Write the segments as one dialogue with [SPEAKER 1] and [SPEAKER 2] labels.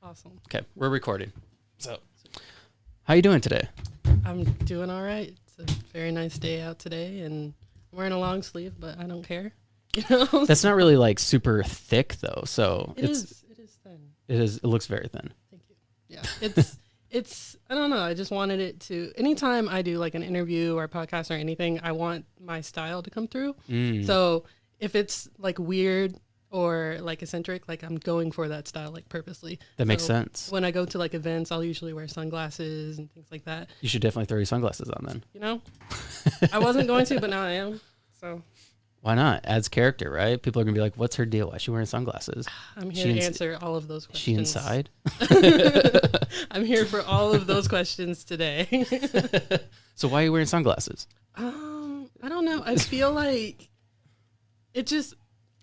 [SPEAKER 1] Awesome.
[SPEAKER 2] Okay, we're recording. So, how you doing today?
[SPEAKER 1] I'm doing all right. It's a very nice day out today, and I'm wearing a long sleeve, but I don't care. You know,
[SPEAKER 2] That's not really like super thick though, so
[SPEAKER 1] it is. It is thin.
[SPEAKER 2] It is. It looks very thin.
[SPEAKER 1] Thank you. Yeah, it's. I don't know. I just wanted it to. Anytime I do like an interview or a podcast or anything, I want my style to come through. So if it's like weird or like eccentric, like I'm going for that style like purposely.
[SPEAKER 2] That makes sense.
[SPEAKER 1] When I go to like events, I'll usually wear sunglasses and things like that.
[SPEAKER 2] You should definitely throw your sunglasses on then.
[SPEAKER 1] You know, I wasn't going to, but now I am. So
[SPEAKER 2] why not? Adds character, right? People are gonna be like, "What's her deal? Why is she wearing sunglasses?"
[SPEAKER 1] I'm here to answer all of those questions.
[SPEAKER 2] She inside?
[SPEAKER 1] I'm here for all of those questions today.
[SPEAKER 2] So why are you wearing sunglasses?
[SPEAKER 1] I don't know. I feel like it just.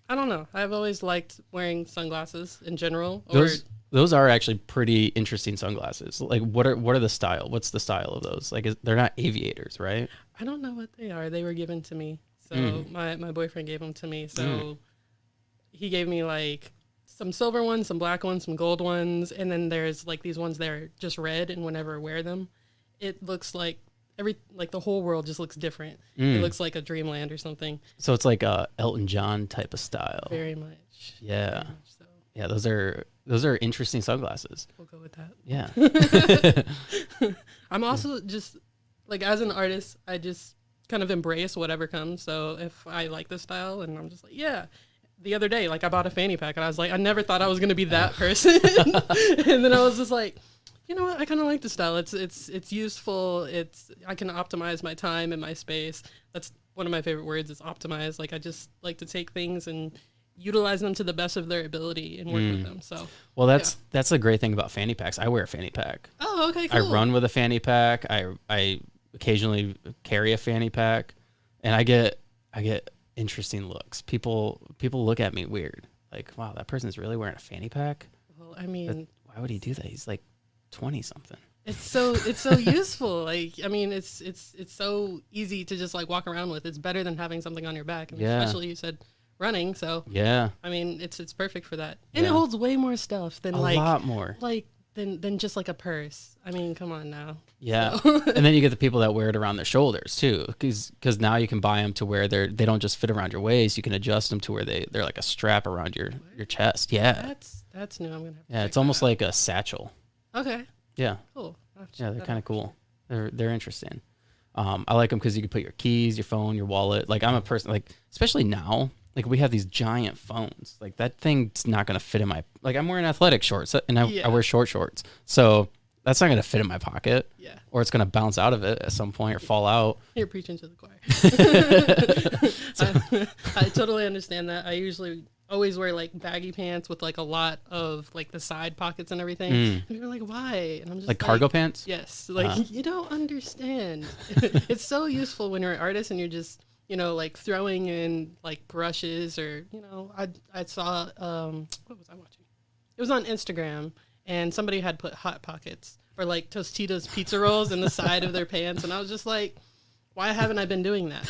[SPEAKER 1] I don't know. I've always liked wearing sunglasses in general.
[SPEAKER 2] Those are actually pretty interesting sunglasses. Like, what are the style? What's the style of those? Like, they're not aviators, right?
[SPEAKER 1] I don't know what they are. They were given to me. So my boyfriend gave them to me. So he gave me like some silver ones, some black ones, some gold ones, and then there's like these ones that are just red. And whenever I wear them, it looks like the whole world just looks different. It looks like a dreamland or something.
[SPEAKER 2] So it's like a Elton John type of style.
[SPEAKER 1] Very much.
[SPEAKER 2] Yeah.
[SPEAKER 1] Very much so.
[SPEAKER 2] Yeah, those are interesting sunglasses.
[SPEAKER 1] We'll go with that.
[SPEAKER 2] Yeah.
[SPEAKER 1] I'm also just like, as an artist, I just kind of embrace whatever comes. So if I like the style, and I'm just like, yeah. The other day, like I bought a fanny pack and I was like, I never thought I was going to be that person. And then I was just like, you know what? I kind of like the style. It's useful. I can optimize my time and my space. That's one of my favorite words is optimize. Like I just like to take things and utilize them to the best of their ability and work with them. So,
[SPEAKER 2] well, that's a great thing about fanny packs. I wear a fanny pack.
[SPEAKER 1] Oh, okay, cool.
[SPEAKER 2] I run with a fanny pack. I occasionally carry a fanny pack, and I get interesting looks. People look at me weird. Like, wow, that person's really wearing a fanny pack?
[SPEAKER 1] Well, I mean,
[SPEAKER 2] why would he do that? He's like 20 something.
[SPEAKER 1] It's so useful. Like, I mean, it's so easy to just like walk around with. It's better than having something on your back. I mean, especially you said running. So
[SPEAKER 2] yeah,
[SPEAKER 1] I mean, it's perfect for that. And it holds way more stuff than
[SPEAKER 2] a lot more.
[SPEAKER 1] Like than just like a purse. I mean, come on now.
[SPEAKER 2] Yeah.
[SPEAKER 1] So.
[SPEAKER 2] And then you get the people that wear it around their shoulders too, because now you can buy them to where they don't just fit around your waist. You can adjust them to where they're like a strap around your chest. Yeah.
[SPEAKER 1] That's new. I'm gonna have to
[SPEAKER 2] it's almost like a satchel.
[SPEAKER 1] Okay.
[SPEAKER 2] Yeah.
[SPEAKER 1] Cool.
[SPEAKER 2] Yeah, they're kind of cool. They're interesting. I like them because you can put your keys, your phone, your wallet. Like I'm a person, like especially now, like we have these giant phones. Like that thing's not gonna fit in my. Like I'm wearing athletic shorts and I wear short shorts, so that's not gonna fit in my pocket.
[SPEAKER 1] Yeah. Or
[SPEAKER 2] it's gonna bounce out of it at some point or fall out.
[SPEAKER 1] You're preaching to the choir. I totally understand that. I usually always wear like baggy pants with like a lot of like the side pockets and everything. And you're like, why? And I'm just
[SPEAKER 2] like cargo pants?
[SPEAKER 1] Yes. Like you don't understand. It's so useful when you're an artist and you're just, like throwing in like brushes or, I saw, what was I watching? It was on Instagram and somebody had put Hot Pockets or like Tostitos pizza rolls in the side of their pants. And I was just like, why haven't I been doing that?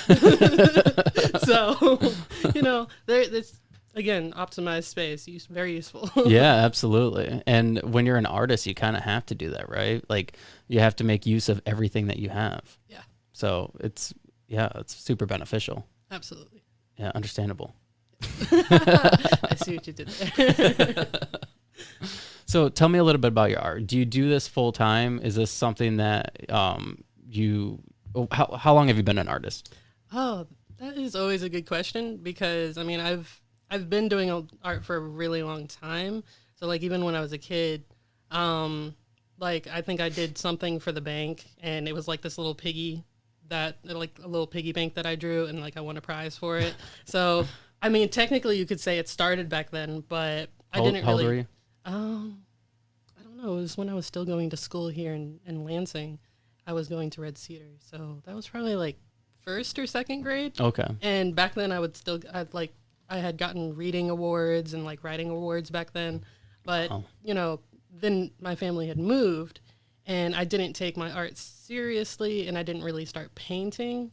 [SPEAKER 1] So, there's, again, optimized space, very useful.
[SPEAKER 2] Yeah, absolutely. And when you're an artist, you kind of have to do that, right? Like you have to make use of everything that you have.
[SPEAKER 1] Yeah.
[SPEAKER 2] So it's super beneficial.
[SPEAKER 1] Absolutely.
[SPEAKER 2] Yeah, understandable.
[SPEAKER 1] I see what you did there.
[SPEAKER 2] So tell me a little bit about your art. Do you do this full time? Is this something that how long have you been an artist?
[SPEAKER 1] Oh, that is always a good question because I mean I've been doing art for a really long time. So like even when I was a kid, like I think I did something for the bank and it was like this little piggy like a little piggy bank that I drew and like I won a prize for it. So I mean technically you could say it started back then, but I didn't really.
[SPEAKER 2] How old were you?
[SPEAKER 1] I don't know. It was when I was still going to school here in Lansing. I was going to Red Cedar. So that was probably like first or second grade.
[SPEAKER 2] Okay.
[SPEAKER 1] And back then I had gotten reading awards and like writing awards back then. But, then my family had moved and I didn't take my art seriously and I didn't really start painting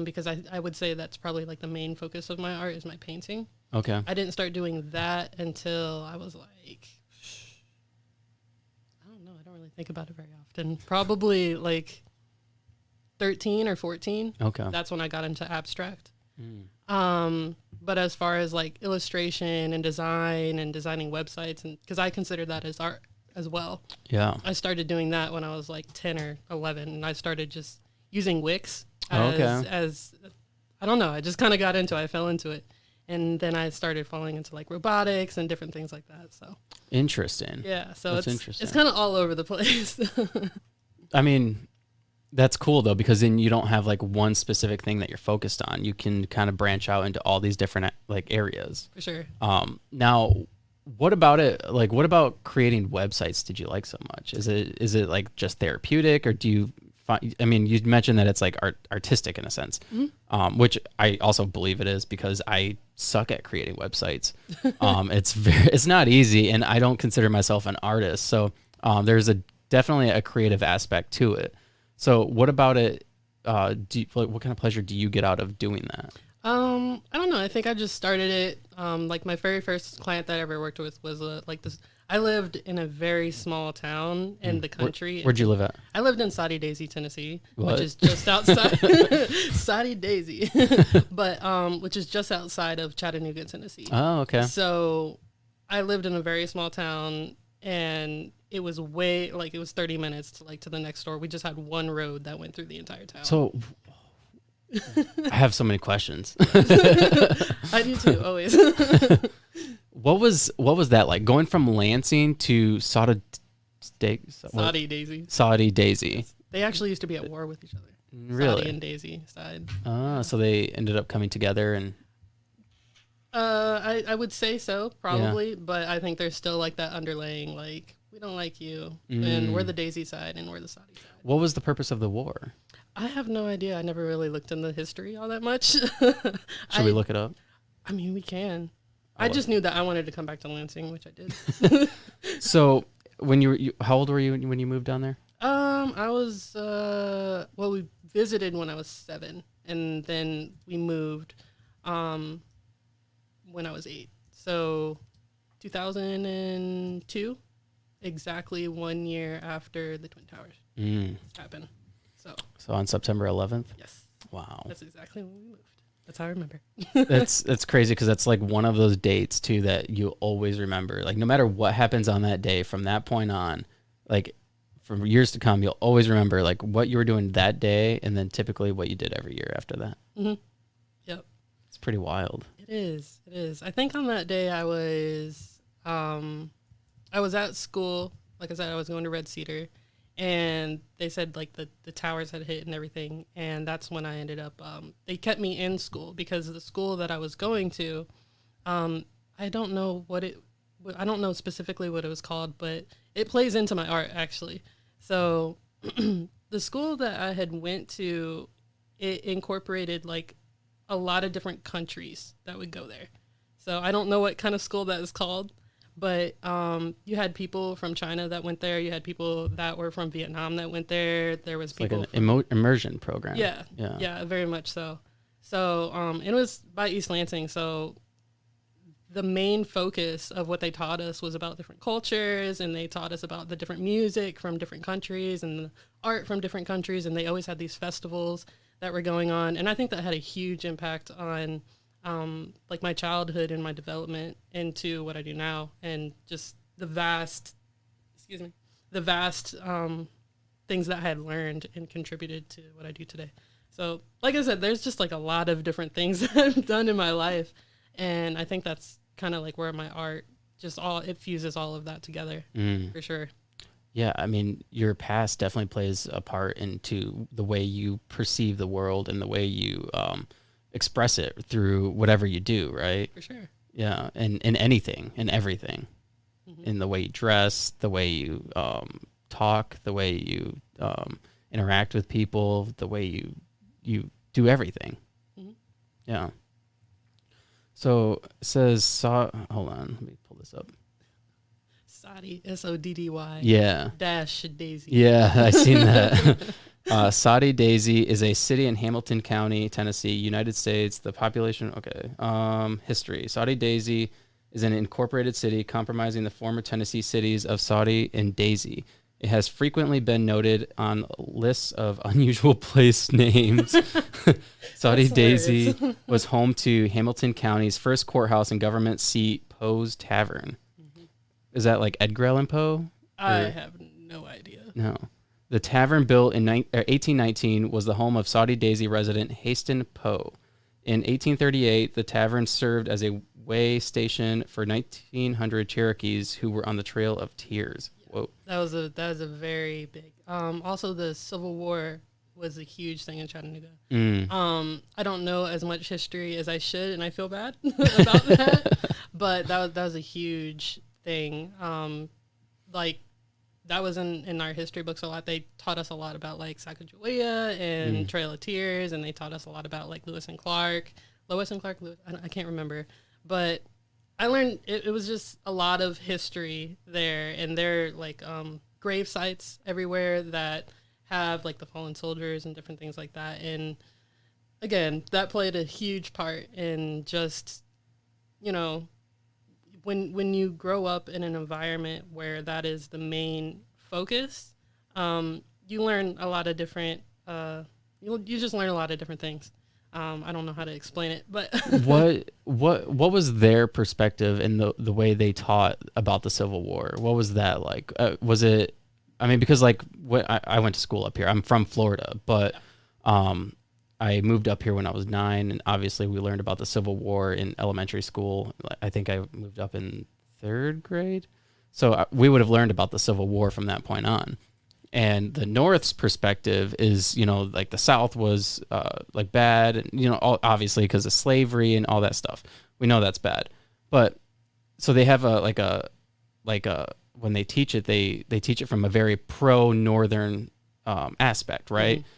[SPEAKER 1] because I would say that's probably like the main focus of my art is my painting.
[SPEAKER 2] Okay.
[SPEAKER 1] I didn't start doing that until I was like really think about it very often. Probably like 13 or 14.
[SPEAKER 2] Okay.
[SPEAKER 1] That's when I got into abstract.
[SPEAKER 2] Mm.
[SPEAKER 1] But as far as like illustration and design and designing websites, and because I consider that as art as well.
[SPEAKER 2] Yeah.
[SPEAKER 1] I started doing that when I was like 10 or 11, and I started just using Wix as I don't know, I just kind of got into it. I fell into it. And then I started falling into like robotics and different things like that. So
[SPEAKER 2] Interesting.
[SPEAKER 1] yeah, so
[SPEAKER 2] That's interesting.
[SPEAKER 1] It's kind of all over the place.
[SPEAKER 2] I mean, that's cool though, because then you don't have like one specific thing that you're focused on. You can kind of branch out into all these different like areas.
[SPEAKER 1] For sure.
[SPEAKER 2] Now, what about it? Like, what about creating websites did you like so much? Is it like just therapeutic, or do you find, I mean, you mentioned that it's like artistic in a sense, which I also believe it is, because I suck at creating websites. It's not easy, and I don't consider myself an artist. So there's definitely a creative aspect to it. So what about it? What kind of pleasure do you get out of doing that?
[SPEAKER 1] I don't know. I think I just started it. Like my very first client that I ever worked with was like this. I lived in a very small town in the country.
[SPEAKER 2] Where'd you live at?
[SPEAKER 1] I lived in Soddy Daisy, Tennessee,
[SPEAKER 2] What?
[SPEAKER 1] which is just outside Soddy Daisy, but which is just outside of Chattanooga, Tennessee.
[SPEAKER 2] Oh, okay.
[SPEAKER 1] So I lived in a very small town, and it was it was 30 minutes to the next door. We just had one road that went through the entire town.
[SPEAKER 2] So I have so many questions.
[SPEAKER 1] I do too, always.
[SPEAKER 2] What was that like, going from Lansing to Soddy
[SPEAKER 1] Daisy.
[SPEAKER 2] Soddy Daisy.
[SPEAKER 1] They actually used to be at war with each other.
[SPEAKER 2] Really?
[SPEAKER 1] Soddy and Daisy side.
[SPEAKER 2] So they ended up coming together, and
[SPEAKER 1] I would say so, probably, but I think there's still like that underlaying, like, we don't like you, and we're the Daisy side, and we're the Soddy side.
[SPEAKER 2] What was the purpose of the war?
[SPEAKER 1] I have no idea. I never really looked into history all that much.
[SPEAKER 2] Should we look it up?
[SPEAKER 1] I mean, we can. I just knew that I wanted to come back to Lansing, which I did.
[SPEAKER 2] So when how old were you when you moved down there?
[SPEAKER 1] I was, we visited when I was 7, and then we moved when I was 8. So 2002, exactly 1 year after the Twin Towers happened. So
[SPEAKER 2] on September 11th?
[SPEAKER 1] Yes.
[SPEAKER 2] Wow.
[SPEAKER 1] That's exactly when we moved. That's how I remember.
[SPEAKER 2] That's crazy, because that's like one of those dates too that you always remember. Like, no matter what happens on that day, from that point on, like for years to come, you'll always remember like what you were doing that day, and then typically what you did every year after that.
[SPEAKER 1] Mm-hmm. Yep.
[SPEAKER 2] It's pretty wild.
[SPEAKER 1] It is. It is. I think on that day I was at school. Like I said, I was going to Red Cedar, and they said like the towers had hit and everything, and that's when I ended up they kept me in school, because the school that I was going to, I don't know specifically what it was called, but it plays into my art actually. So the school that I had went to, it incorporated like a lot of different countries that would go there. So I don't know what kind of school that is called, but you had people from China that went there. You had people that were from Vietnam that went there. There was people
[SPEAKER 2] like an immersion program.
[SPEAKER 1] Yeah, very much so. So it was by East Lansing. So the main focus of what they taught us was about different cultures, and they taught us about the different music from different countries and the art from different countries. And they always had these festivals that were going on. And I think that had a huge impact on like my childhood and my development into what I do now, and just the vast things that I had learned and contributed to what I do today. So like I said, there's just like a lot of different things that I've done in my life, and I think that's kind of like where my art it fuses all of that together for sure.
[SPEAKER 2] Yeah, I mean, your past definitely plays a part into the way you perceive the world and the way you express it through whatever you do, right?
[SPEAKER 1] For sure.
[SPEAKER 2] Yeah, and in anything and everything, in the way you dress, the way you talk, the way you interact with people, the way you do everything. Yeah. So it says, hold on, let me pull this up.
[SPEAKER 1] Soddy, Soddy.
[SPEAKER 2] Yeah.
[SPEAKER 1] Dash Daisy.
[SPEAKER 2] Yeah, I seen that. Soddy Daisy is a city in Hamilton County, Tennessee, United States. The population, history. Soddy Daisy is an incorporated city comprising the former Tennessee cities of Soddy and Daisy. It has frequently been noted on lists of unusual place names. Saudi Daisy was home to Hamilton County's first courthouse and government seat, Poe's Tavern. Mm-hmm. Is that like Edgar Allan Poe?
[SPEAKER 1] I have no idea.
[SPEAKER 2] No. The tavern, built in 1819, was the home of Saudi Daisy resident Haston Poe. In 1838, the tavern served as a way station for 1,900 Cherokees who were on the Trail of Tears. Whoa.
[SPEAKER 1] That was a very big. Also, the Civil War was a huge thing in Chattanooga. I don't know as much history as I should, and I feel bad about that. But that was a huge thing. Like, that was in our history books a lot. They taught us a lot about like Sacagawea and Trail of Tears, and they taught us a lot about like Lewis and Clark. I can't remember, but I learned it was just a lot of history there, and there are like grave sites everywhere that have like the fallen soldiers and different things like that. And again, that played a huge part in just, you know, when you grow up in an environment where that is the main focus, you learn a lot of different, you just learn a lot of different things. I don't know how to explain it, but
[SPEAKER 2] what was their perspective in the way they taught about the Civil War? What was that like? Was it, I mean, because like I went to school up here. I'm from Florida, but I moved up here when I was 9, and obviously we learned about the Civil War in elementary school. I think I moved up in 3rd grade. So we would have learned about the Civil War from that point on. And the North's perspective is, you know, like the South was like bad, and, you know, obviously because of slavery and all that stuff. We know that's bad. But so they have when they teach it, they teach it from a very pro-Northern aspect, right? Mm-hmm.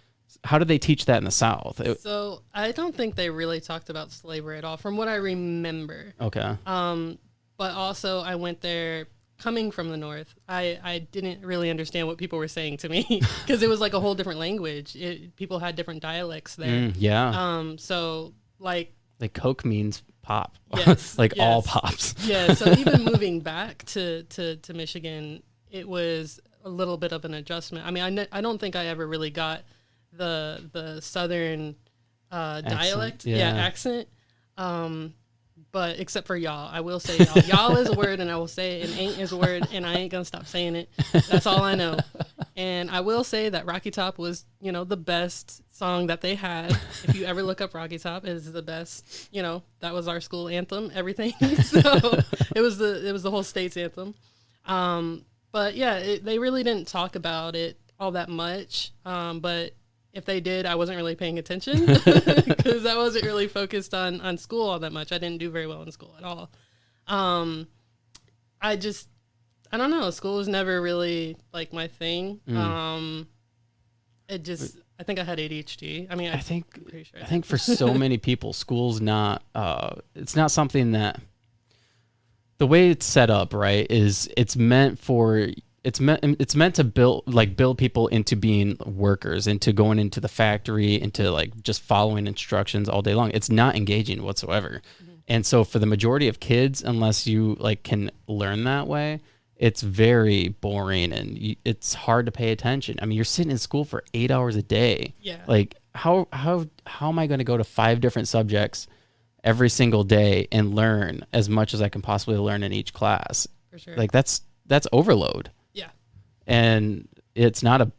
[SPEAKER 2] How did they teach that in the South?
[SPEAKER 1] So I don't think they really talked about slavery at all, from what I remember.
[SPEAKER 2] Okay.
[SPEAKER 1] But also I went there coming from the North. I didn't really understand what people were saying to me because it was like a whole different language. People had different dialects there.
[SPEAKER 2] Yeah.
[SPEAKER 1] So like
[SPEAKER 2] Coke means pop.
[SPEAKER 1] Yes.
[SPEAKER 2] Like yes. All pops.
[SPEAKER 1] Yeah. So even moving back to Michigan, it was a little bit of an adjustment. I mean, I don't think I ever really got the Southern dialect, accent. But except for y'all, I will say y'all. Y'all is a word, and I will say it, and ain't is a word, and I ain't gonna stop saying it. That's all I know. And I will say that Rocky Top was, you know, the best song that they had. If you ever look up Rocky Top, it is the best. You know, that was our school anthem, everything. So it was the whole state's anthem. But yeah, they really didn't talk about it all that much. But if they did, I wasn't really paying attention because I wasn't really focused on school all that much. I didn't do very well in school at all. I don't know. School was never really like my thing. I think I had ADHD. I mean, I'm pretty sure.
[SPEAKER 2] I think for so many people, school's not, it's not something that, the way it's set up, right, is it's meant to build people into being workers, into going into the factory, into like just following instructions all day long. It's not engaging whatsoever. Mm-hmm. And so for the majority of kids, unless you like can learn that way, it's very boring and it's hard to pay attention. I mean, you're sitting in school for 8 hours a day.
[SPEAKER 1] Yeah.
[SPEAKER 2] Like how am I going to go to 5 different subjects every single day and learn as much as I can possibly learn in each class?
[SPEAKER 1] For sure.
[SPEAKER 2] Like that's overload. And it's not a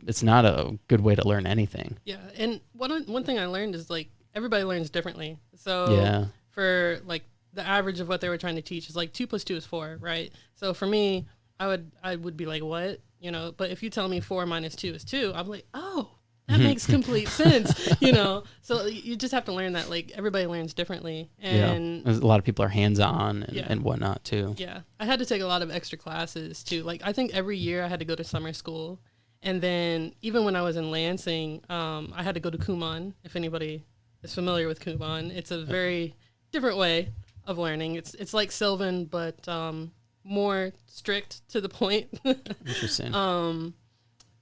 [SPEAKER 2] good way to learn anything.
[SPEAKER 1] Yeah, and one thing I learned is like everybody learns differently. So for like the average of what they were trying to teach is like 2 + 2 is 4, right? So for me, I would be like, what, you know? But if you tell me 4 - 2 is 2, I'm like, oh, that makes complete sense, you know? So you just have to learn that like everybody learns differently. And
[SPEAKER 2] a lot of people are hands-on and whatnot too.
[SPEAKER 1] Yeah. I had to take a lot of extra classes too. Like I think every year I had to go to summer school. And then even when I was in Lansing, I had to go to Kumon. If anybody is familiar with Kumon, it's a very different way of learning. It's like Sylvan, but more strict to the point.
[SPEAKER 2] Interesting.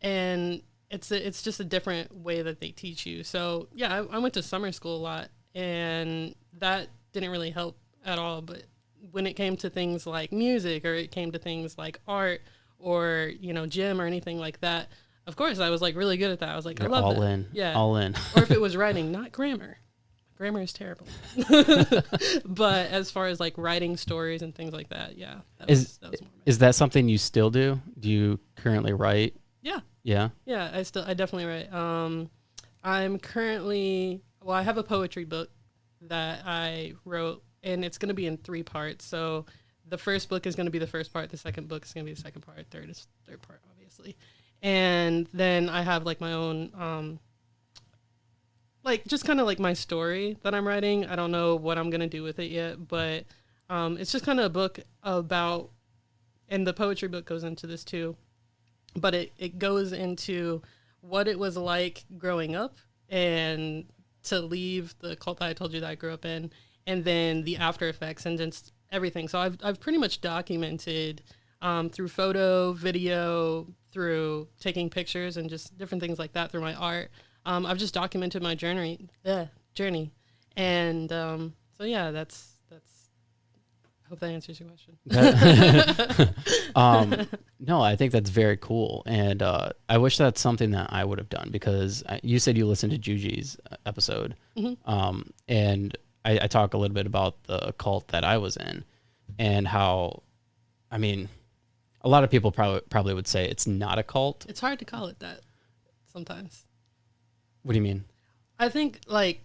[SPEAKER 1] And it's just a different way that they teach you. So yeah, I went to summer school a lot, and that didn't really help at all. But when it came to things like music, or it came to things like art, or, you know, gym or anything like that, of course I was like really good at that. I was like,
[SPEAKER 2] You're
[SPEAKER 1] I love
[SPEAKER 2] all
[SPEAKER 1] that.
[SPEAKER 2] in.
[SPEAKER 1] Yeah.
[SPEAKER 2] All in.
[SPEAKER 1] Or if it was writing, not grammar. Grammar is terrible. But as far as like writing stories and things like that, yeah. That was more
[SPEAKER 2] is that something you still do? Do you currently write?
[SPEAKER 1] Yeah.
[SPEAKER 2] Yeah.
[SPEAKER 1] Yeah, I definitely write. I'm currently, well, I have a poetry book that I wrote, and it's going to be in 3 parts. So the first book is going to be the first part, the second book is going to be the second part, third is third part, obviously. And then I have like my own, like just kind of like my story that I'm writing. I don't know what I'm going to do with it yet, but it's just kind of a book about, and the poetry book goes into this too, but it goes into what it was like growing up and to leave the cult that I told you that I grew up in, and then the after effects and just everything. So I've pretty much documented through photo, video, through taking pictures and just different things like that through my art. I've just documented my journey, and so yeah, that's. I hope that answers your question.
[SPEAKER 2] No, I think that's very cool, and I wish that's something that I would have done, because you said you listened to Juji's episode, and I talk a little bit about the cult that I was in, and how, I mean, a lot of people probably would say it's not a cult.
[SPEAKER 1] It's hard to call it that sometimes.
[SPEAKER 2] What do you mean?
[SPEAKER 1] I think like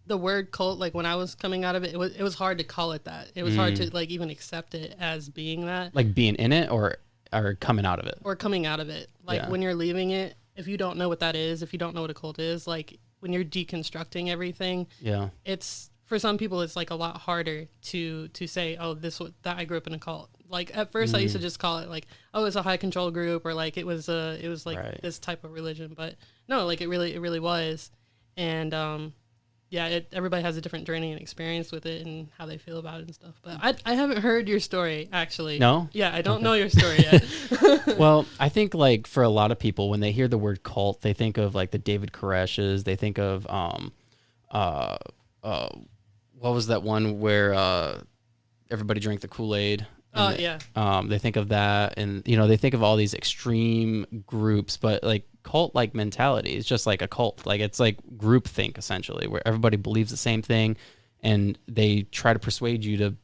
[SPEAKER 1] the word cult, like when I was coming out of it, it was hard to call it that. It was hard to like even accept it as being that.
[SPEAKER 2] Like being in it or coming out of it?
[SPEAKER 1] Or coming out of it. Like when you're leaving it, if you don't know what that is, if you don't know what a cult is, like when you're deconstructing everything, it's, for some people, it's like a lot harder to say, oh, that I grew up in a cult. Like at first I used to just call it like, oh, it's a high control group, or like it was like this type of religion, but no, like it really was. And everybody has a different journey and experience with it and how they feel about it and stuff. But I haven't heard your story, actually.
[SPEAKER 2] No?
[SPEAKER 1] Yeah, I don't know your story yet.
[SPEAKER 2] Well, I think like for a lot of people, when they hear the word cult, they think of like the David Koresh's. They think of what was that one where everybody drank the Kool-Aid? They think of that, and they think of all these extreme groups, but like cult-like mentality is just like a cult. Like it's like groupthink essentially, where everybody believes the same thing, and they try to persuade you to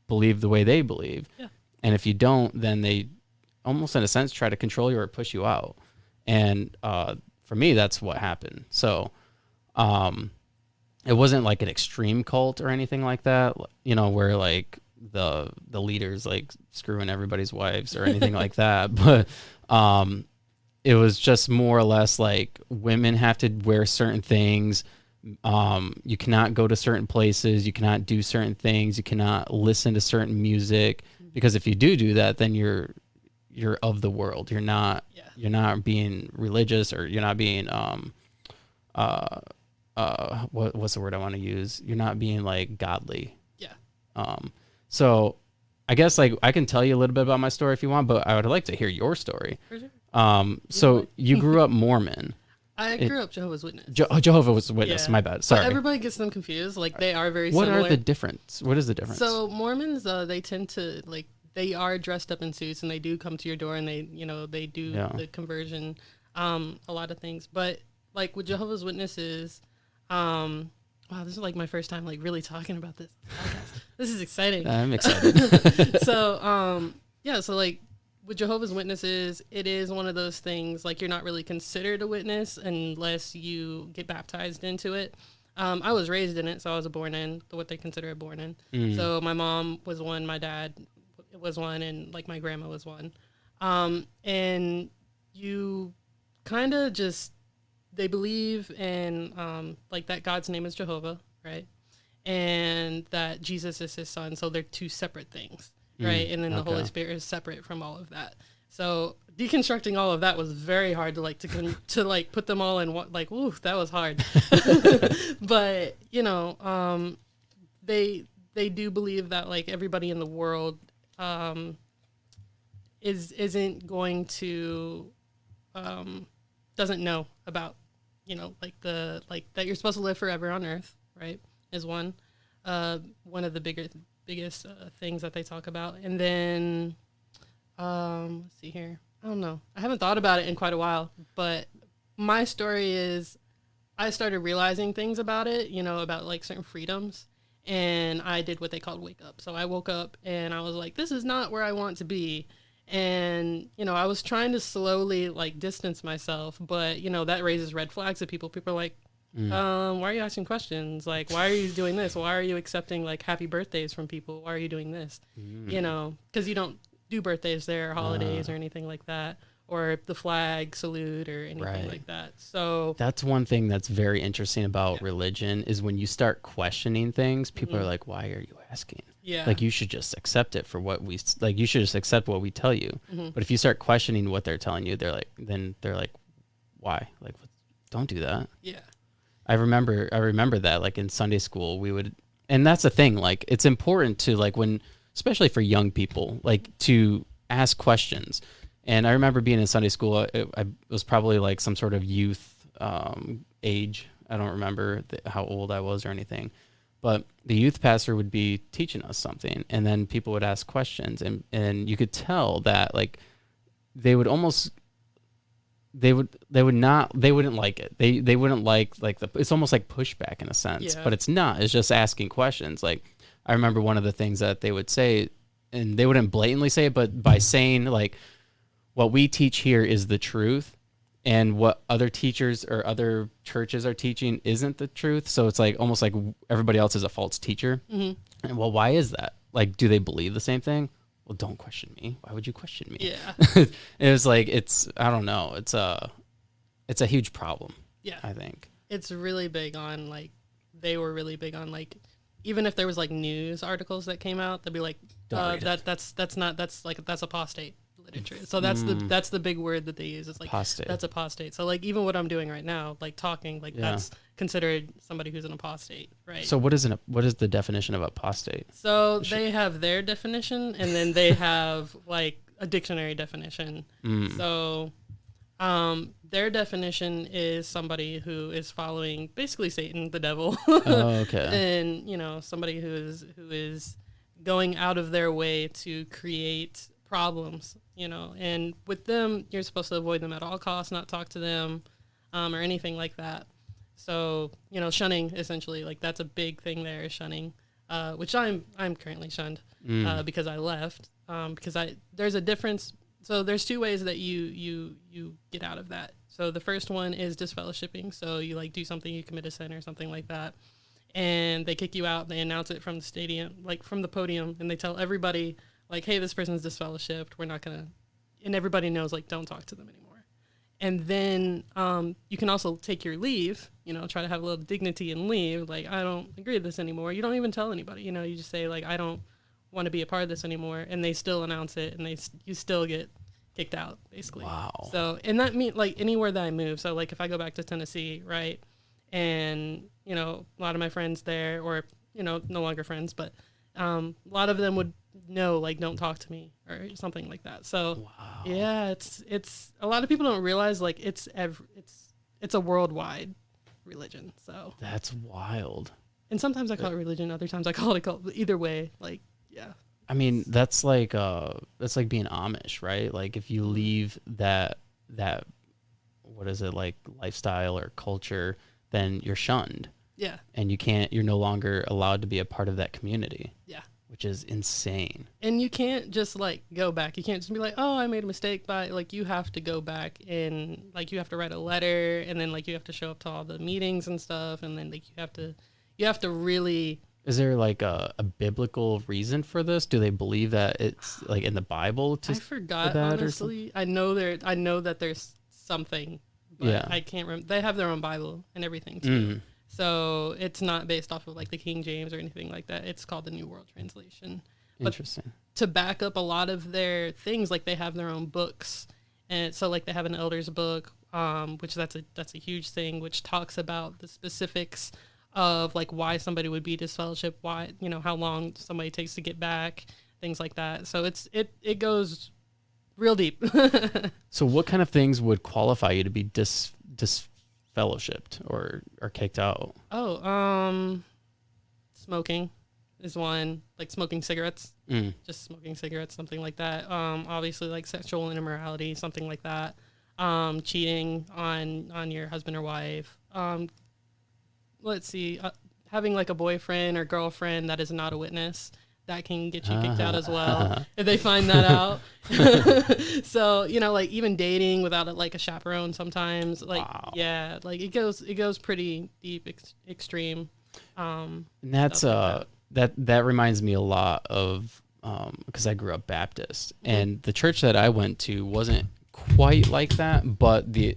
[SPEAKER 2] believe the way they believe. Yeah. And if you don't, then they almost in a sense try to control you or push you out. And for me, that's what happened. So it wasn't like an extreme cult or anything like that, where like the leaders like screwing everybody's wives or anything like that. But it was just more or less like women have to wear certain things. You cannot go to certain places. You cannot do certain things. You cannot listen to certain music, because if you do that, then you're of the world. You're not being religious, or you're not being what's the word I want to use? You're not being like godly. Yeah. So I guess like I can tell you a little bit about my story if you want, but I would like to hear your story. For sure. So you grew up Mormon.
[SPEAKER 1] I grew up Jehovah's Witness.
[SPEAKER 2] Jehovah's Witness. Yeah. My bad. Sorry.
[SPEAKER 1] But everybody gets them confused. Like they are very similar.
[SPEAKER 2] What are the difference? What is the difference?
[SPEAKER 1] So Mormons, they tend to like, they are dressed up in suits, and they do come to your door, and they do the conversion, a lot of things. But like with Jehovah's Witnesses, wow, this is like my first time like really talking about this podcast. This is exciting.
[SPEAKER 2] I'm excited.
[SPEAKER 1] So so like with Jehovah's Witnesses, it is one of those things, like you're not really considered a witness unless you get baptized into it. I was raised in it, so I was born in what they consider a born in. So my mom was one, my dad was one, and like my grandma was one. And you kind of just, they believe in like that God's name is Jehovah, right? And that Jesus is his son. So they're two separate things, right? And then the Holy Spirit is separate from all of that. So deconstructing all of that was very hard to like to like put them all in one. Like, ooh, that was hard. But they do believe that like everybody in the world isn't going to doesn't know about like that you're supposed to live forever on earth, right? Is one of the biggest things that they talk about. And then Let's see here. I don't know. I haven't thought about it in quite a while, but my story is I started realizing things about it, about like certain freedoms. And I did what they called wake up. So I woke up and I was like, this is not where I want to be. And, I was trying to slowly like distance myself, but, that raises red flags of people. People are like, why are you asking questions? Like, why are you doing this? Why are you accepting like happy birthdays from people? Why are you doing this? Because you don't do birthdays there or holidays or anything like that, or the flag salute or anything like that. So
[SPEAKER 2] that's one thing that's very interesting about religion is when you start questioning things, people are like, why are you asking?
[SPEAKER 1] Yeah.
[SPEAKER 2] Like, you should just accept it for what you should just accept what we tell you. But if you start questioning what they're telling you, they're like, why? Like, don't do that.
[SPEAKER 1] Yeah.
[SPEAKER 2] I remember that like in Sunday school, we would, and that's the thing, like, it's important to like when, especially for young people, like to ask questions. And I remember being in Sunday school, I was probably like some sort of youth age. I don't remember how old I was or anything. But the youth pastor would be teaching us something, and then people would ask questions, and you could tell that like they would almost they wouldn't like it. They wouldn't like it's almost like pushback in a sense, but it's not. It's just asking questions. Like I remember one of the things that they would say, and they wouldn't blatantly say it, but by saying like, what we teach here is the truth, and what other teachers or other churches are teaching isn't the truth. So it's like almost like everybody else is a false teacher. And well, why is that? Like, do they believe the same thing? Well, don't question me. Why would you question me?
[SPEAKER 1] Yeah.
[SPEAKER 2] It was like, I don't know. It's a huge problem.
[SPEAKER 1] Yeah.
[SPEAKER 2] I think
[SPEAKER 1] it's really big on like, they were really big on like, even if there was like news articles that came out, they'd be like, that's apostate literature. So that's the big word that they use. It's like apostate. That's apostate. So like even what I'm doing right now, like talking, like that's considered somebody who's an apostate, right?
[SPEAKER 2] So what is the definition of apostate?
[SPEAKER 1] So they have their definition, and then they have like a dictionary definition. So their definition is somebody who is following basically Satan, the devil. And somebody who is going out of their way to create problems, and with them, you're supposed to avoid them at all costs, not talk to them, or anything like that. So, shunning, essentially, like that's a big thing there is shunning, which I'm currently shunned, because I left, because there's a difference. So there's two ways that you get out of that. So the first one is disfellowshipping. So you like do something, you commit a sin or something like that, and they kick you out. They announce it from the stadium, like from the podium, and they tell everybody like, hey, this person's disfellowshipped. We're not gonna, and everybody knows like, don't talk to them anymore. And then you can also take your leave, try to have a little dignity and leave. Like, I don't agree with this anymore. You don't even tell anybody, you just say like, I don't want to be a part of this anymore. And they still announce it, and you still get kicked out, basically.
[SPEAKER 2] Wow.
[SPEAKER 1] So, and that means like anywhere that I move. So like if I go back to Tennessee, right, and a lot of my friends there, or no longer friends, but a lot of them would know like, don't talk to me or something like that. So yeah, it's a lot of people don't realize like it's a worldwide religion. So
[SPEAKER 2] that's wild.
[SPEAKER 1] And sometimes I call it religion, other times I call it a cult. Either way, like, yeah.
[SPEAKER 2] I mean, that's like being Amish, right? Like if you leave that what is it, like lifestyle or culture, then you're shunned.
[SPEAKER 1] Yeah.
[SPEAKER 2] And you're no longer allowed to be a part of that community.
[SPEAKER 1] Yeah.
[SPEAKER 2] Which is insane.
[SPEAKER 1] And you can't just like go back. You can't just be like, oh, I made a mistake, but like you have to go back and like you have to write a letter, and then like you have to show up to all the meetings and stuff, and then like you have to really.
[SPEAKER 2] Is there like a biblical reason for this? Do they believe that it's like in the Bible? I
[SPEAKER 1] forgot, honestly. I know that there's something, but I can't remember. They have their own Bible and everything too. So it's not based off of like the King James or anything like that. It's called the New World Translation.
[SPEAKER 2] Interesting.
[SPEAKER 1] But to back up a lot of their things, like they have their own books, and so like they have an elders book, which that's a huge thing, which talks about the specifics of like why somebody would be disfellowship, why how long somebody takes to get back, things like that. So it goes real deep.
[SPEAKER 2] So what kind of things would qualify you to be disfellowshipped or kicked out?
[SPEAKER 1] Oh, smoking. is one, like smoking cigarettes, just smoking cigarettes, something like that. Obviously like sexual immorality, something like that. Cheating on your husband or wife. Let's see, having like a boyfriend or girlfriend that is not a witness, that can get you kicked out as well if they find that out. So, you know, like even dating without like a chaperone sometimes, like, wow. Yeah, like it goes pretty deep, extreme.
[SPEAKER 2] And that's, like that reminds me a lot of, because I grew up Baptist, and the church that I went to wasn't quite like that, but the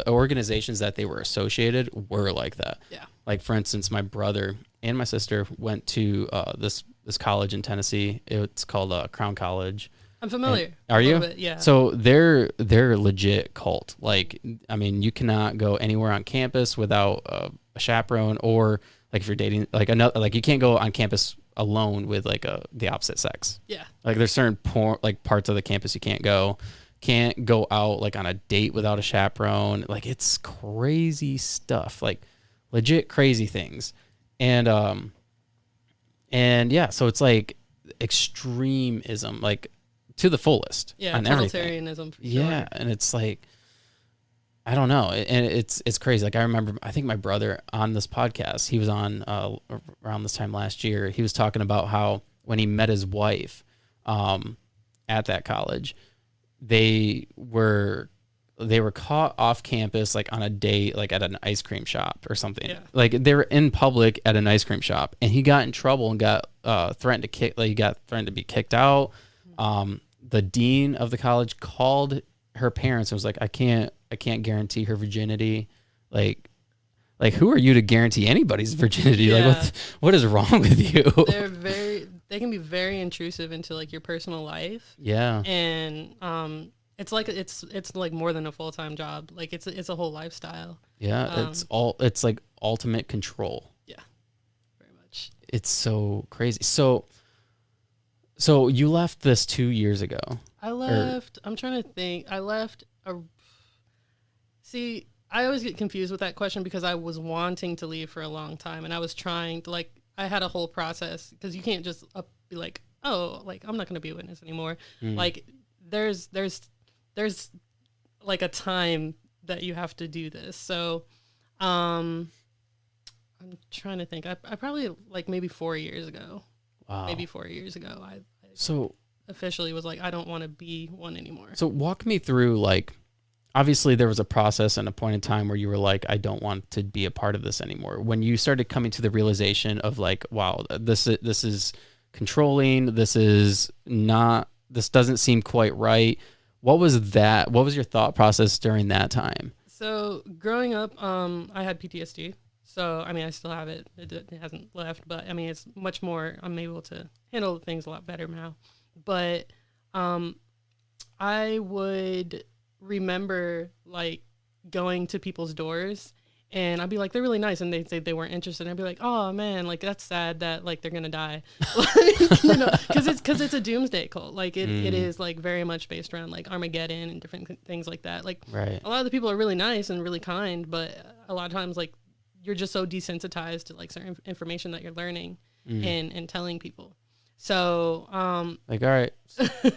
[SPEAKER 2] organizations that they were associated were like that.
[SPEAKER 1] Yeah.
[SPEAKER 2] Like, for instance, my brother and my sister went to this college in Tennessee. It's called Crown College.
[SPEAKER 1] I'm familiar.
[SPEAKER 2] And, are you?
[SPEAKER 1] Bit, yeah.
[SPEAKER 2] So they're legit cult. Like, I mean, you cannot go anywhere on campus without a chaperone, or like if you're dating, like another, like you can't go on campus alone with like the opposite sex.
[SPEAKER 1] Yeah.
[SPEAKER 2] Like there's certain like parts of the campus you can't go. Can't go out like on a date without a chaperone. Like, it's crazy stuff. Like, legit crazy things. And yeah, so it's like extremism, like to the fullest.
[SPEAKER 1] Yeah,
[SPEAKER 2] on
[SPEAKER 1] totalitarianism. For sure.
[SPEAKER 2] Yeah, and it's like, I don't know, and it's crazy. Like, I remember, I think my brother on this podcast, he was on around this time last year. He was talking about how when he met his wife at that college, they were caught off campus, like on a date, like at an ice cream shop or something. Yeah. Like they were in public at an ice cream shop, and he got in trouble and got threatened to be kicked out. The dean of the college called her parents and was like, I can't guarantee her virginity. Like who are you to guarantee anybody's virginity?
[SPEAKER 1] Yeah.
[SPEAKER 2] Like what is wrong with you?
[SPEAKER 1] They can be very intrusive into like your personal life.
[SPEAKER 2] Yeah.
[SPEAKER 1] And it's like more than a full-time job. Like it's a whole lifestyle.
[SPEAKER 2] Yeah, it's like ultimate control.
[SPEAKER 1] Yeah. Very much.
[SPEAKER 2] It's so crazy. So you left this 2 years ago.
[SPEAKER 1] I'm trying to think. See, I always get confused with that question because I was wanting to leave for a long time, and I was trying to, like, I had a whole process, because you can't just be like, oh, like, I'm not going to be a witness anymore. Like, there's like a time that you have to do this. So, I'm trying to think. I probably, like, maybe 4 years ago. Wow. Maybe 4 years ago, I officially was like, I don't want to be one anymore.
[SPEAKER 2] So walk me through, like, obviously there was a process and a point in time where you were like, I don't want to be a part of this anymore. When you started coming to the realization of like, wow, this is controlling, this doesn't seem quite right. What was that? What was your thought process during that time?
[SPEAKER 1] So growing up, I had PTSD. So, I mean, I still have it. It hasn't left, but I mean, it's much more, I'm able to handle things a lot better now. But I would remember like going to people's doors, and I'd be like, they're really nice, and they'd say they weren't interested, and I'd be like, oh man, like that's sad that like they're gonna die. Like, you know, because it's a doomsday cult. Like it is like very much based around like Armageddon and different things like that. Like
[SPEAKER 2] right.
[SPEAKER 1] A lot of the people are really nice and really kind, but a lot of times like you're just so desensitized to like certain information that you're learning and telling people. So,
[SPEAKER 2] like, all right,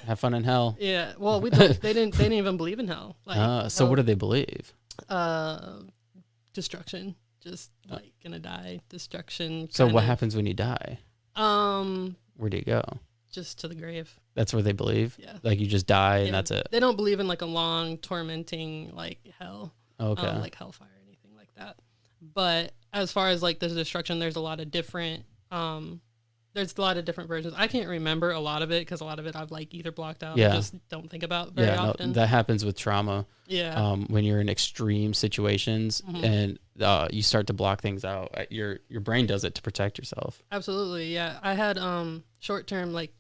[SPEAKER 2] have fun in hell.
[SPEAKER 1] Yeah. Well, they didn't even believe in hell. Like,
[SPEAKER 2] so what did they believe?
[SPEAKER 1] Destruction. Just like gonna die. Destruction.
[SPEAKER 2] So what happens when you die? Where do you go?
[SPEAKER 1] Just to the grave.
[SPEAKER 2] That's where they believe?
[SPEAKER 1] Yeah.
[SPEAKER 2] Like you just die and that's it?
[SPEAKER 1] They don't believe in like a long tormenting like hell.
[SPEAKER 2] Okay.
[SPEAKER 1] Like hellfire or anything like that. But as far as like the destruction, there's a lot of different versions. I can't remember a lot of it because a lot of it I've like either blocked out or just don't think about very often.
[SPEAKER 2] No, that happens with trauma.
[SPEAKER 1] Yeah.
[SPEAKER 2] When you're in extreme situations and you start to block things out, your brain does it to protect yourself.
[SPEAKER 1] Absolutely. Yeah. I had short-term like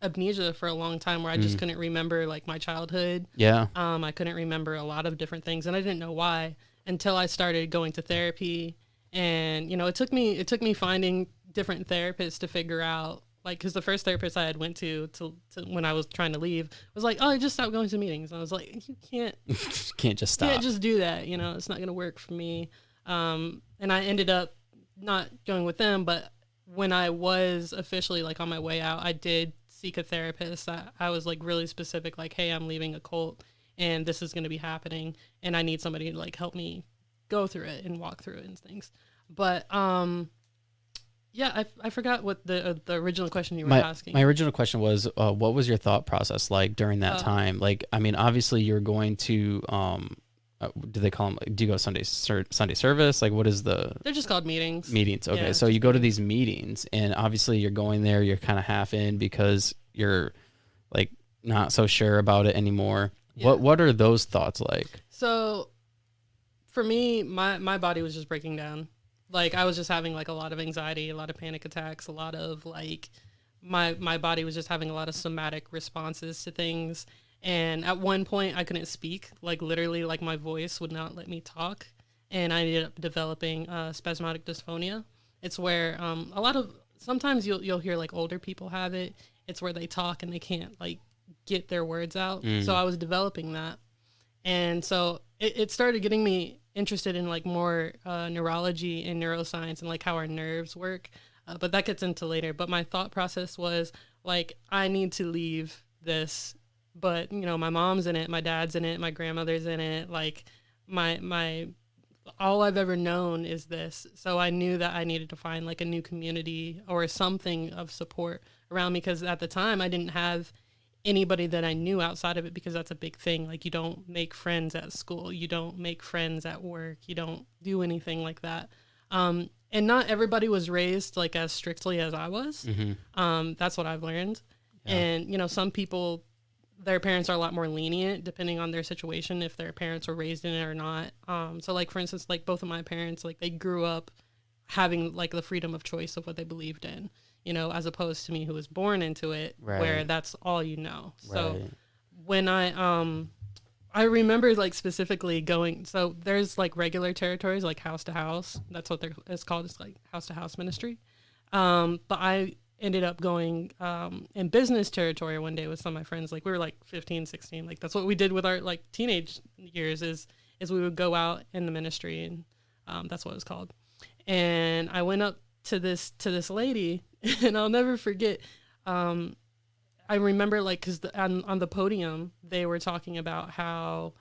[SPEAKER 1] amnesia for a long time where I just couldn't remember like my childhood.
[SPEAKER 2] Yeah.
[SPEAKER 1] I couldn't remember a lot of different things, and I didn't know why until I started going to therapy. And you know, it took me finding different therapists to figure out, like, because the first therapist I had went to when I was trying to leave was like, oh, I just stopped going to meetings. And I was like, you
[SPEAKER 2] can't just stop.
[SPEAKER 1] Can't just do that. You know, it's not going to work for me. And I ended up not going with them, but when I was officially like on my way out, I did seek a therapist. I was like really specific, like, hey, I'm leaving a cult and this is going to be happening and I need somebody to like help me go through it and walk through it and things. But yeah, I forgot what the original question you were asking.
[SPEAKER 2] My original question was, what was your thought process like during that time? Like, I mean, obviously you're going to, do they call them, do you go Sunday service? Like, what is the...
[SPEAKER 1] They're just called meetings.
[SPEAKER 2] Meetings. Okay. Yeah, so you go to these meetings and obviously you're going there, you're kind of half in because you're like not so sure about it anymore. Yeah. What are those thoughts like?
[SPEAKER 1] So for me, my body was just breaking down. Like I was just having like a lot of anxiety, a lot of panic attacks, a lot of like my body was just having a lot of somatic responses to things. And at one point I couldn't speak, like literally like my voice would not let me talk. And I ended up developing spasmodic dysphonia. It's where sometimes you'll hear like older people have it. It's where they talk and they can't like get their words out. So I was developing that. And so it started getting me interested in like more neurology and neuroscience and like how our nerves work. But that gets into later. But my thought process was like, I need to leave this. But, you know, my mom's in it, my dad's in it, my grandmother's in it. Like my all I've ever known is this. So I knew that I needed to find like a new community or something of support around me, because at the time I didn't have anybody that I knew outside of it, because that's a big thing. Like you don't make friends at school, you don't make friends at work, you don't do anything like that. And not everybody was raised like as strictly as I was. That's what I've learned. Yeah. And, you know, some people, their parents are a lot more lenient depending on their situation, if their parents were raised in it or not. So like, for instance, like both of my parents, like they grew up having like the freedom of choice of what they believed in, you know, as opposed to me who was born into it, right, where that's all you know. So right. When I remember like specifically going, so there's like regular territories like house to house. That's what it's called. It's like house to house ministry. But I ended up going in business territory one day with some of my friends. Like we were like 15, 16. Like that's what we did with our like teenage years is we would go out in the ministry, and that's what it was called. And I went up to this lady, and I'll never forget. I remember like, cause on the podium, they were talking about how,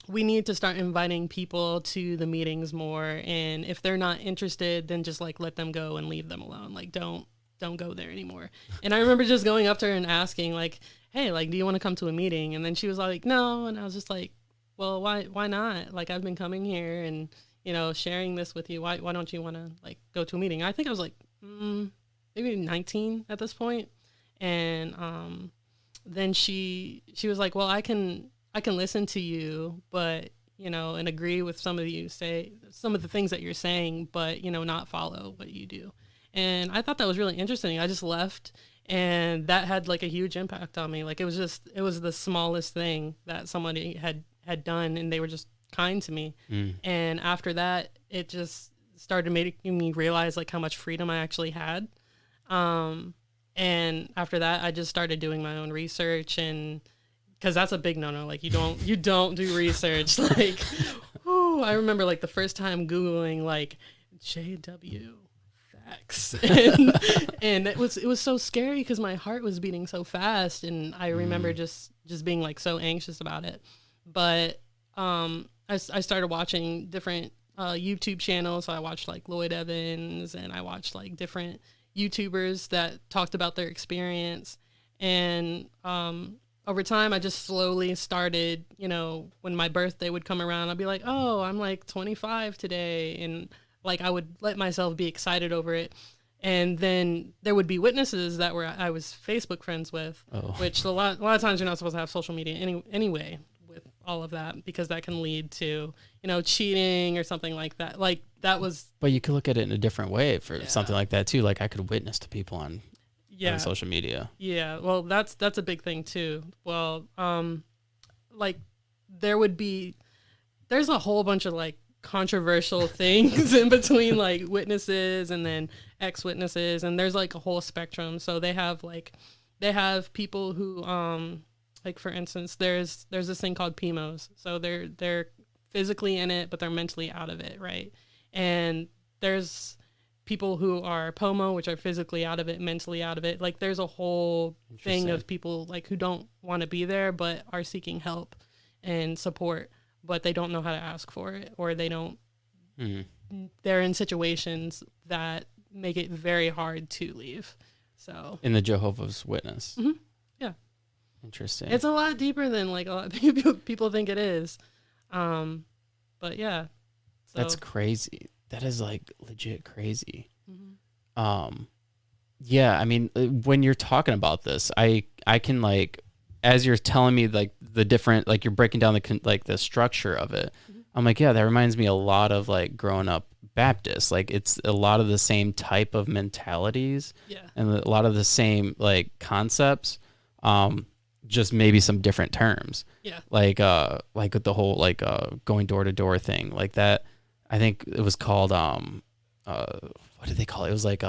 [SPEAKER 1] we need to start inviting people to the meetings more. And if they're not interested, then just like, let them go and leave them alone. Like, don't go there anymore. And I remember just going up to her and asking like, hey, like, do you want to come to a meeting? And then she was like, no. And I was just like, well, why not? Like, I've been coming here and, you know, sharing this with you. Why don't you want to like go to a meeting? I think I was like, maybe 19 at this point. And then she was like, well, I can listen to you, but, you know, and agree with some of the things that you're saying, but, you know, not follow what you do. And I thought that was really interesting. I just left, and that had like a huge impact on me. Like it was the smallest thing that somebody had done, and they were just kind to me. And after that, it just started making me realize like how much freedom I actually had. And after that, I just started doing my own research, and because that's a big no-no. Like you don't do research. Like, whew, I remember like the first time Googling like JW facts, and it was so scary because my heart was beating so fast, and I remember just being like so anxious about it. But I started watching different YouTube channels. So I watched like Lloyd Evans, and I watched like different YouTubers that talked about their experience. And over time, I just slowly started, you know, when my birthday would come around, I'd be like, oh, I'm like 25 today. And like, I would let myself be excited over it. And then there would be witnesses that I was Facebook friends with, which a lot of times you're not supposed to have social media anyway with all of that, because that can lead to, you know, cheating or something like that. Like that was. But
[SPEAKER 2] you could look at it in a different way for something like that too. Like I could witness to people on social media.
[SPEAKER 1] Yeah. Well, that's a big thing too. Well, like there's a whole bunch of like controversial things in between like witnesses and then ex-witnesses, and there's like a whole spectrum. So they have people who like for instance there's this thing called PMOs. So they're physically in it but they're mentally out of it, right? And there's people who are POMO, which are physically out of it, mentally out of it. Like there's a whole thing of people like who don't want to be there, but are seeking help and support, but they don't know how to ask for it, or they don't, they're in situations that make it very hard to leave. So
[SPEAKER 2] in the Jehovah's Witness.
[SPEAKER 1] Yeah.
[SPEAKER 2] Interesting.
[SPEAKER 1] It's a lot deeper than like a lot of people think it is. But yeah. So.
[SPEAKER 2] That's crazy. That is like legit crazy. Yeah, I mean, when you're talking about this, I can like, as you're telling me like the different, like you're breaking down the structure of it. I'm like, yeah, that reminds me a lot of like growing up Baptist. Like it's a lot of the same type of mentalities, and a lot of the same like concepts, just maybe some different terms. Yeah. Like with the whole like going door to door thing, like that. I think it was called what did they call it? It was like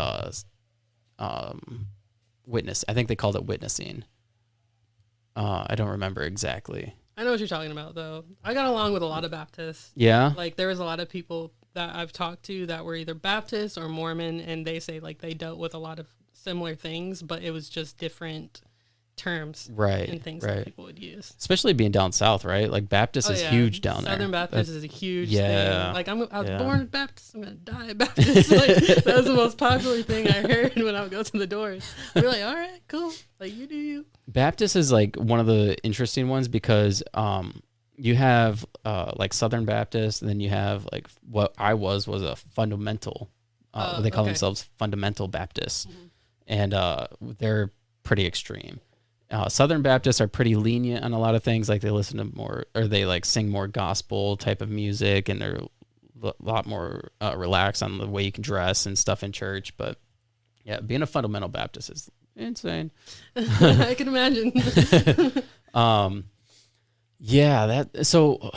[SPEAKER 2] witness. I think they called it witnessing. I don't remember exactly.
[SPEAKER 1] I know what you're talking about though. I got along with a lot of Baptists.
[SPEAKER 2] Yeah.
[SPEAKER 1] Like there was a lot of people that I've talked to that were either Baptist or Mormon, and they say like they dealt with a lot of similar things, but it was just different terms, and things that people would use.
[SPEAKER 2] Especially being down south, right? Like Baptist is huge down there.
[SPEAKER 1] Southern Baptist is a huge thing. Like I was born Baptist, I'm gonna die Baptist. Like that was the most popular thing I heard when I would go to the doors. We're like, all right, cool. Like you do you.
[SPEAKER 2] Baptist is like one of the interesting ones because you have like Southern Baptist, and then you have like what I was a fundamental. They call themselves fundamental Baptists, and they're pretty extreme. Southern Baptists are pretty lenient on a lot of things. Like they listen to more, or they like sing more gospel type of music, and they're a lot more relaxed on the way you can dress and stuff in church. But yeah, being a fundamental Baptist is insane.
[SPEAKER 1] I can imagine.
[SPEAKER 2] Yeah, so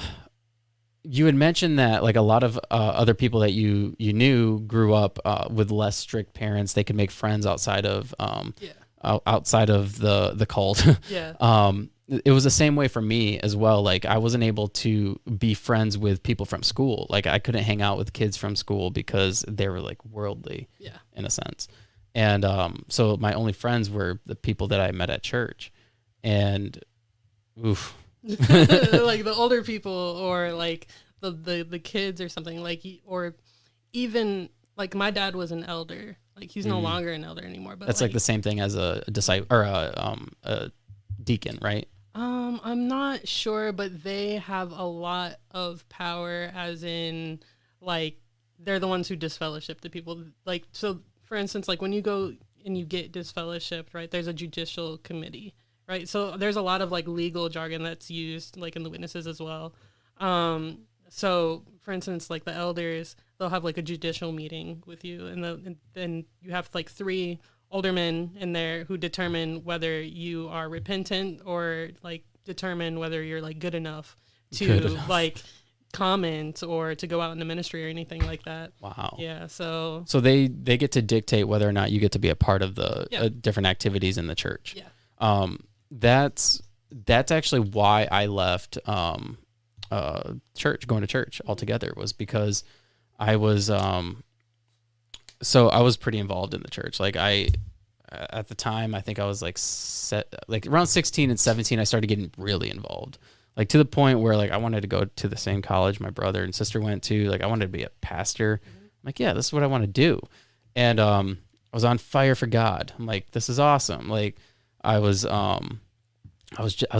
[SPEAKER 2] you had mentioned that like a lot of other people that you knew grew up with less strict parents. They could make friends outside of outside of the cult. It was the same way for me as well. Like I wasn't able to be friends with people from school. Like I couldn't hang out with kids from school because they were like worldly in a sense. And so my only friends were the people that I met at church. And oof.
[SPEAKER 1] Like the older people, or like the kids or something, like or even like my dad was an elder. Like he's no longer an elder anymore. But
[SPEAKER 2] that's like the same thing as a disciple or a deacon, right?
[SPEAKER 1] I'm not sure, but they have a lot of power, as in like they're the ones who disfellowship the people. Like so, for instance, like when you go and you get disfellowshipped, right? There's a judicial committee, right? So there's a lot of like legal jargon that's used like in the witnesses as well. So for instance, like the elders, they'll have like a judicial meeting with you, and then you have like 3 older men in there who determine whether you are repentant, or like determine whether you're like good enough to like comment or to go out in the ministry or anything like that.
[SPEAKER 2] Wow.
[SPEAKER 1] Yeah. So
[SPEAKER 2] they get to dictate whether or not you get to be a part of the different activities in the church.
[SPEAKER 1] Yeah.
[SPEAKER 2] That's actually why I left going to church altogether, was because I was so I was pretty involved in the church. Like at the time, I think I was like around 16 and 17, I started getting really involved, like to the point where like I wanted to go to the same college my brother and sister went to. Like I wanted to be a pastor. I'm like, yeah, this is what I want to do. And I was on fire for God. I'm like, this is awesome. Like I was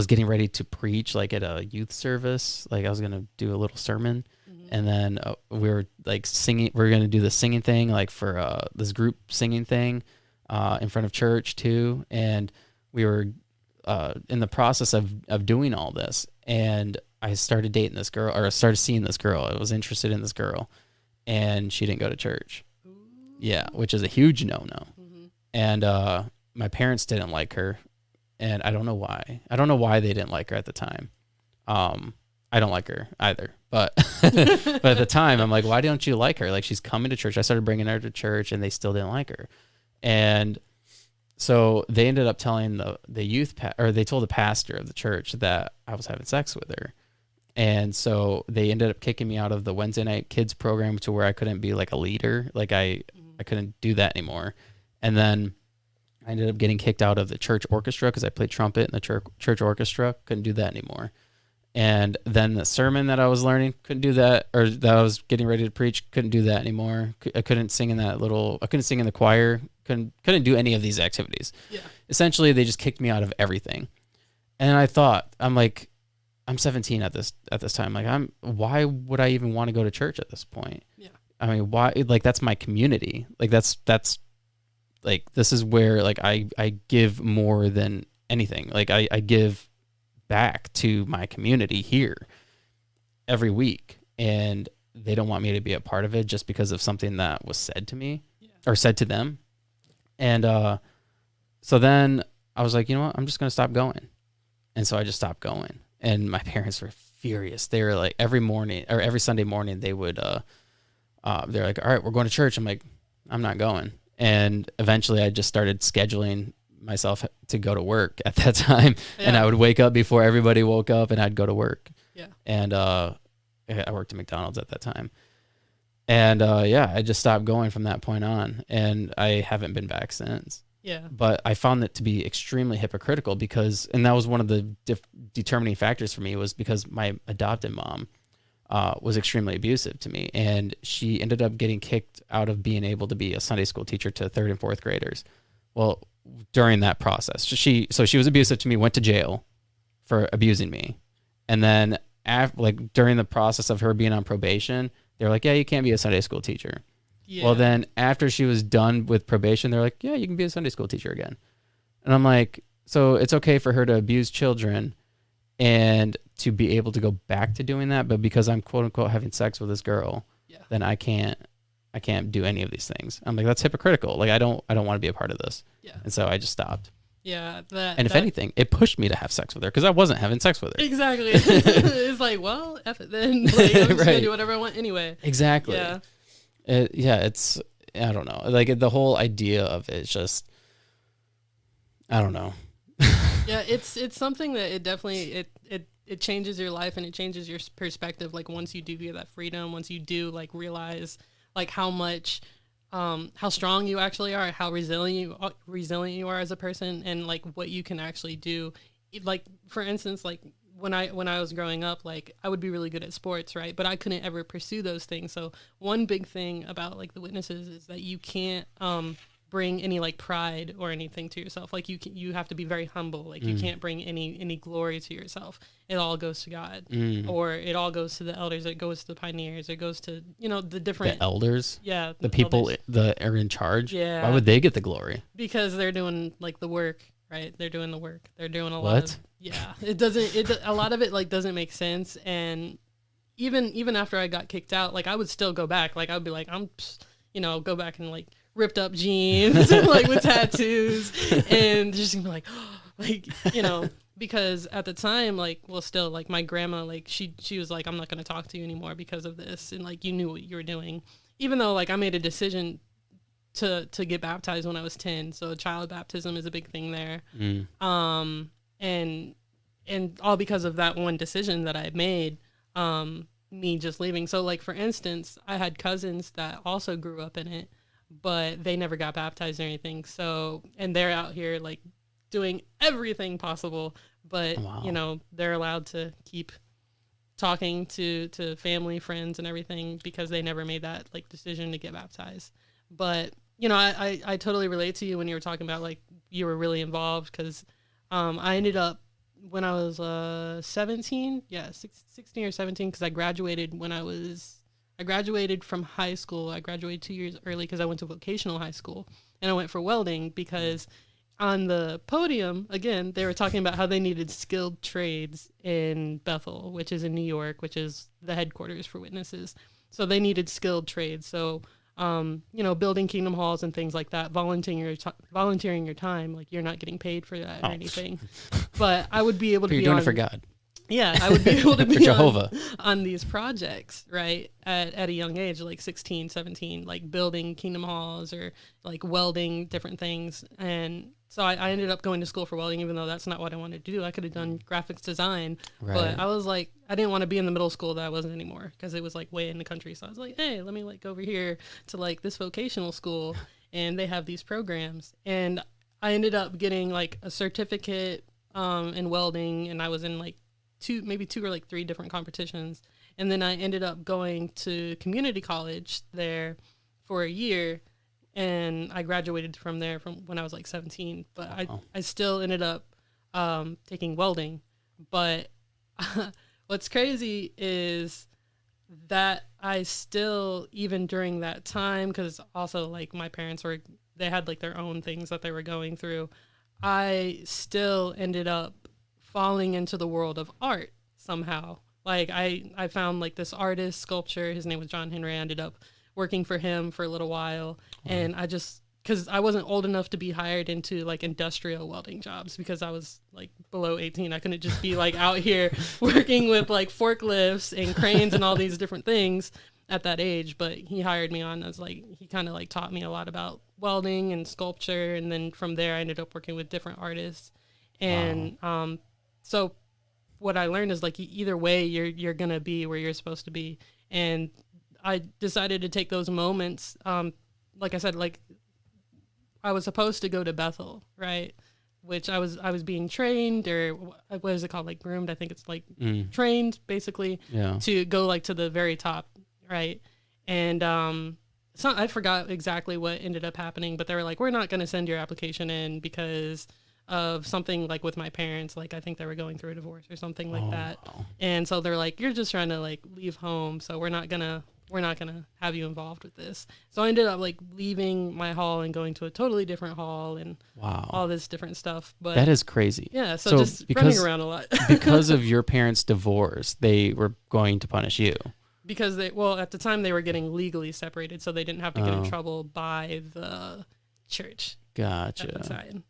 [SPEAKER 2] getting ready to preach like at a youth service. Like I was going to do a little sermon. And then we were like singing. We were going to do the singing thing, like for this group singing thing in front of church too. And we were in the process of doing all this. And I started dating this girl, or I started seeing this girl. I was interested in this girl, and she didn't go to church. Yeah, which is a huge no-no. And my parents didn't like her. And I don't know why. I don't know why they didn't like her at the time. I don't like her either. But but at the time, I'm like, why don't you like her? Like, she's coming to church. I started bringing her to church, and they still didn't like her. And so they ended up telling the youth or they told the pastor of the church that I was having sex with her. And so they ended up kicking me out of the Wednesday night kids program, to where I couldn't be like a leader. Like I I couldn't do that anymore. And then I ended up getting kicked out of the church orchestra because I played trumpet in the church orchestra. Couldn't do that anymore. And then the sermon that I was learning, couldn't do that, or that I was getting ready to preach, couldn't do that anymore. I couldn't sing in I couldn't sing in the choir, couldn't do any of these activities.
[SPEAKER 1] Yeah.
[SPEAKER 2] Essentially, they just kicked me out of everything. And I thought, I'm 17 at this time. Like, why would I even want to go to church at this point?
[SPEAKER 1] Yeah.
[SPEAKER 2] I mean, why? Like, that's my community. Like, that's like, this is where, like, I give more than anything. Like, I give back to my community here every week, and they don't want me to be a part of it just because of something that was said to me or said to them. And so then I was like, you know what, I'm just gonna stop going. And so I just stopped going, and my parents were furious. They were like, every morning or every Sunday morning they would they're like, all right, we're going to church. I'm like, I'm not going. And eventually I just started scheduling myself to go to work at that time. And I would wake up before everybody woke up, and I'd go to work. And I worked at McDonald's at that time. And I just stopped going from that point on, and I haven't been back since. But I found that to be extremely hypocritical and that was one of the determining factors for me, was because my adopted mom was extremely abusive to me, and she ended up getting kicked out of being able to be a Sunday school teacher to 3rd and 4th graders. Well, during that process, she was abusive to me, went to jail for abusing me, and then during the process of her being on probation, they're like, yeah, you can't be a Sunday school teacher. Well, then after she was done with probation, they're like, yeah, you can be a Sunday school teacher again. And I'm like, so it's okay for her to abuse children and to be able to go back to doing that, but because I'm quote unquote having sex with this girl, then I can't do any of these things. I'm like, that's hypocritical. Like, I don't want to be a part of this. And so I just stopped. And if anything, it pushed me to have sex with her, because I wasn't having sex with her.
[SPEAKER 1] Exactly. It's like, well, F it then. Like, I'm just gonna do whatever I want anyway.
[SPEAKER 2] Exactly. It's, I don't know. Like, the whole idea of it's just, I don't know.
[SPEAKER 1] It's something that it definitely, it changes your life, and it changes your perspective. Like, once you do get that freedom, once you do like realize like how much, how strong you actually are, how resilient you are as a person, and like what you can actually do. Like, for instance, like when I was growing up, like I would be really good at sports, right? But I couldn't ever pursue those things. So one big thing about like the witnesses is that you can't bring any like pride or anything to yourself. Like you have to be very humble. Like you can't bring any glory to yourself. It all goes to God, or it all goes to the elders. It goes to the pioneers. It goes to, the different
[SPEAKER 2] elders.
[SPEAKER 1] Yeah,
[SPEAKER 2] the people
[SPEAKER 1] elders
[SPEAKER 2] that are in charge.
[SPEAKER 1] Yeah,
[SPEAKER 2] why would they get the glory?
[SPEAKER 1] Because they're doing like the work, right? They're doing the work. They're doing a lot of, a lot of it like doesn't make sense. And even after I got kicked out, like I would still go back. Like I would be like, go back and like ripped up jeans and like with tattoos, and just be like, because at the time, like, well, still, like my grandma, like she was like, I'm not going to talk to you anymore because of this. And like, you knew what you were doing, even though like I made a decision to get baptized when I was 10. So child baptism is a big thing there. And all because of that one decision that I had made, me just leaving. So like, for instance, I had cousins that also grew up in it, but they never got baptized or anything. So, and they're out here like doing everything possible, but they're allowed to keep talking to family, friends, and everything because they never made that like decision to get baptized. But I totally relate to you when you were talking about like you were really involved, because I ended up when I was 17, 16 or 17, because I graduated from high school. I graduated 2 years early because I went to vocational high school, and I went for welding because on the podium, again, they were talking about how they needed skilled trades in Bethel, which is in New York, which is the headquarters for witnesses. So they needed skilled trades. So, building kingdom halls and things like that, volunteering your time, like you're not getting paid for that or anything. But I would be able to
[SPEAKER 2] you're
[SPEAKER 1] be
[SPEAKER 2] doing
[SPEAKER 1] on,
[SPEAKER 2] it for God.
[SPEAKER 1] yeah, I would be able to
[SPEAKER 2] For
[SPEAKER 1] be
[SPEAKER 2] Jehovah.
[SPEAKER 1] on these projects, right, at a young age, like 16, 17, like building kingdom halls or like welding different things. And so I ended up going to school for welding, even though that's not what I wanted to do. I could have done graphics design,
[SPEAKER 2] Right.
[SPEAKER 1] but I was like, I didn't want to be in the middle school that I wasn't anymore because it was like way in the country. So I was like, hey, let me like go over here to like this vocational school and they have these programs. And I ended up getting like a certificate in welding, and I was in like maybe two or like three different competitions. And then I ended up going to community college there for a year, and I graduated from there from when I was like 17. But I still ended up taking welding. But what's crazy is that I still, even during that time, because also like my parents they had like their own things that they were going through, I still ended up falling into the world of art somehow. Like I found like this artist, sculpture, his name was John Henry. I ended up working for him for a little while. And I just, because I wasn't old enough to be hired into like industrial welding jobs because I was like below 18. I couldn't just be like out here working with like forklifts and cranes and all these different things at that age. But he hired me on as like, he kind of like taught me a lot about welding and sculpture. And then from there, I ended up working with different artists. And so what I learned is like either way you're going to be where you're supposed to be. And I decided to take those moments. Like I said, like I was supposed to go to Bethel, right? Which I was being trained, or what is it called? Like groomed. I think it's like trained basically to go like to the very top. Right. And, I forgot exactly what ended up happening, but they were like, we're not going to send your application in because of something like with my parents. Like, I think they were going through a divorce or something like that. Wow. And so they're like, you're just trying to like leave home. So we're not going to have you involved with this. So I ended up like leaving my hall and going to a totally different hall and all this different stuff. But
[SPEAKER 2] that is crazy.
[SPEAKER 1] Yeah. So just running around a lot.
[SPEAKER 2] Because of your parents' divorce, they were going to punish you.
[SPEAKER 1] Because at the time they were getting legally separated, so they didn't have to get in trouble by the church.
[SPEAKER 2] Gotcha.
[SPEAKER 1] At the time.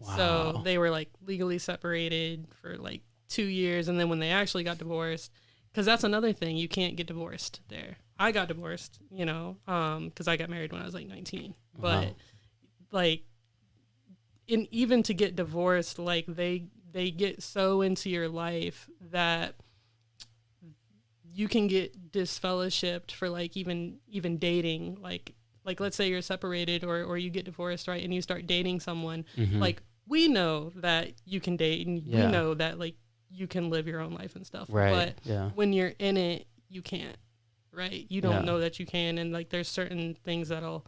[SPEAKER 2] Wow.
[SPEAKER 1] So they were like legally separated for like 2 years. And then when they actually got divorced, because that's another thing, you can't get divorced there. I got divorced, because I got married when I was like 19. But like, even to get divorced, like they get so into your life that you can get disfellowshipped for like even dating. Like let's say you're separated or you get divorced, right? And you start dating someone. Like, we know that you can date and we know that like you can live your own life and stuff.
[SPEAKER 2] Right.
[SPEAKER 1] But when you're in it, you can't, right? You don't know that you can. And like, there's certain things that'll,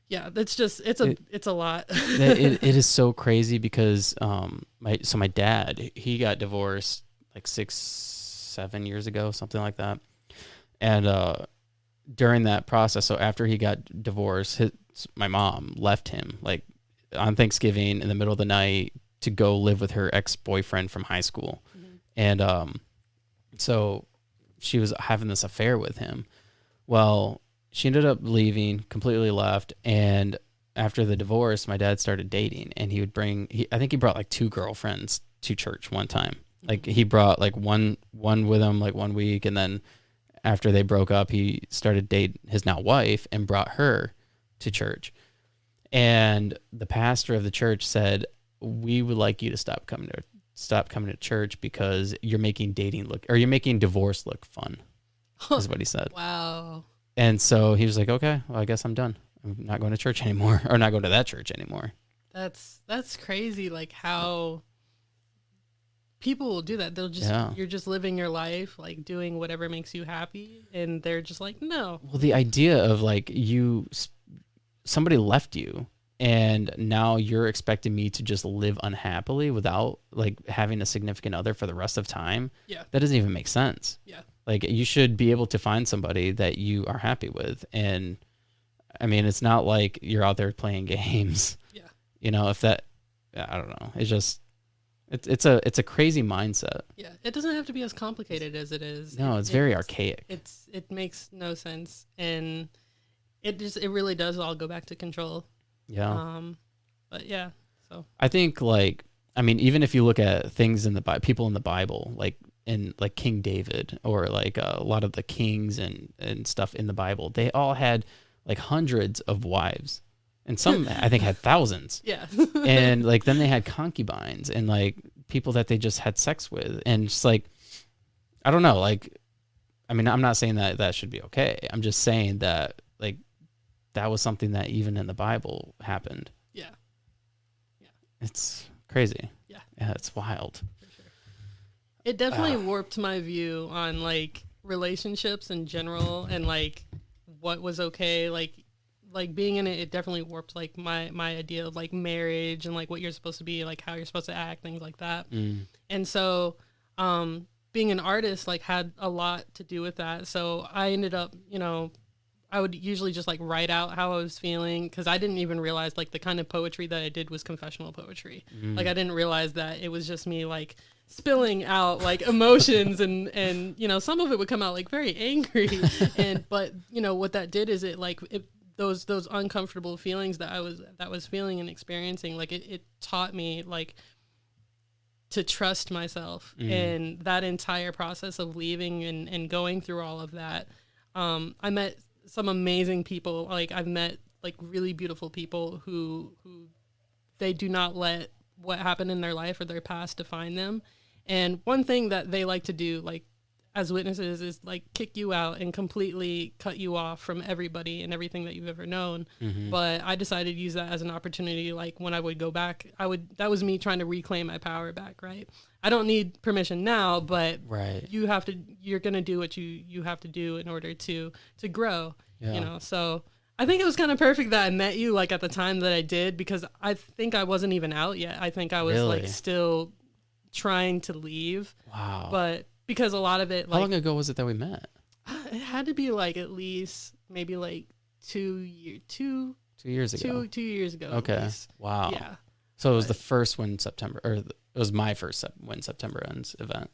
[SPEAKER 1] it's just, it's a lot.
[SPEAKER 2] it is so crazy because, my dad, he got divorced like 6-7 years ago, something like that. And, during that process, so after he got divorced, my mom left him like on Thanksgiving in the middle of the night to go live with her ex-boyfriend from high school. And so she was having this affair with him. Well, she ended up leaving, completely left. And after the divorce, my dad started dating, and he would I think he brought like 2 girlfriends to church one time. Like he brought like one with him like 1 week, and then after they broke up, he started dating his now wife and brought her to church. And the pastor of the church said, we would like you to stop coming to church because you're making divorce look fun, is what he said.
[SPEAKER 1] Wow.
[SPEAKER 2] And so he was like, okay, well, I guess I'm done. I'm not going to church anymore, or not going to that church anymore.
[SPEAKER 1] That's crazy. Like how people will do that. They'll just, you're just living your life, like doing whatever makes you happy. And they're just like, no.
[SPEAKER 2] Well, the idea of like somebody left you and now you're expecting me to just live unhappily without like having a significant other for the rest of time.
[SPEAKER 1] Yeah.
[SPEAKER 2] That doesn't even make sense.
[SPEAKER 1] Yeah.
[SPEAKER 2] Like you should be able to find somebody that you are happy with. And I mean, it's not like you're out there playing games.
[SPEAKER 1] Yeah.
[SPEAKER 2] I don't know. It's just, it's a crazy mindset.
[SPEAKER 1] Yeah, it doesn't have to be as complicated as it is.
[SPEAKER 2] No, it's very archaic.
[SPEAKER 1] It makes no sense, and it really does all go back to control.
[SPEAKER 2] Yeah.
[SPEAKER 1] But yeah, so
[SPEAKER 2] I think even if you look at things in the people in the Bible, like in like King David or like a lot of the kings and stuff in the Bible, they all had like hundreds of wives, and some I think had thousands.
[SPEAKER 1] Yeah.
[SPEAKER 2] And like then they had concubines and like people that they just had sex with, and just like I don't know, like I mean I'm not saying that that should be okay. I'm just saying that like that was something that even in the Bible happened.
[SPEAKER 1] Yeah.
[SPEAKER 2] It's crazy.
[SPEAKER 1] Yeah,
[SPEAKER 2] It's wild.
[SPEAKER 1] for sure. It definitely warped my view on like relationships in general and like what was okay. Like being in it, it definitely warped like my idea of like marriage and like what you're supposed to be, like how you're supposed to act, things like that. And so being an artist like had a lot to do with that. So I ended up, I would usually just like write out how I was feeling, because I didn't even realize like the kind of poetry that I did was confessional poetry. Like I didn't realize that it was just me like spilling out like emotions and some of it would come out like very angry but what that did is those uncomfortable feelings that I was feeling and experiencing, like it taught me like to trust myself. And that entire process of leaving and going through all of that, I met some amazing people. Like I've met like really beautiful people who they do not let what happened in their life or their past define them. And one thing that they like to do, like as witnesses, is like kick you out and completely cut you off from everybody and everything that you've ever known. But I decided to use that as an opportunity. Like when I would go back, that was me trying to reclaim my power back. Right. I don't need permission now, but
[SPEAKER 2] Right.
[SPEAKER 1] you're going to do what you have to do in order to grow,
[SPEAKER 2] Yeah.
[SPEAKER 1] So I think it was kind of perfect that I met you like at the time that I did, because I think I wasn't even out yet. I think I was
[SPEAKER 2] Really?
[SPEAKER 1] like still trying to leave.
[SPEAKER 2] Wow.
[SPEAKER 1] But because a lot of it, like,
[SPEAKER 2] How long ago was it that we met?
[SPEAKER 1] it had to be like at least maybe like 2
[SPEAKER 2] 2 years ago.
[SPEAKER 1] 2 years ago.
[SPEAKER 2] Okay.
[SPEAKER 1] At least.
[SPEAKER 2] Wow.
[SPEAKER 1] Yeah.
[SPEAKER 2] So it was the first When September, it was my first When September Ends event.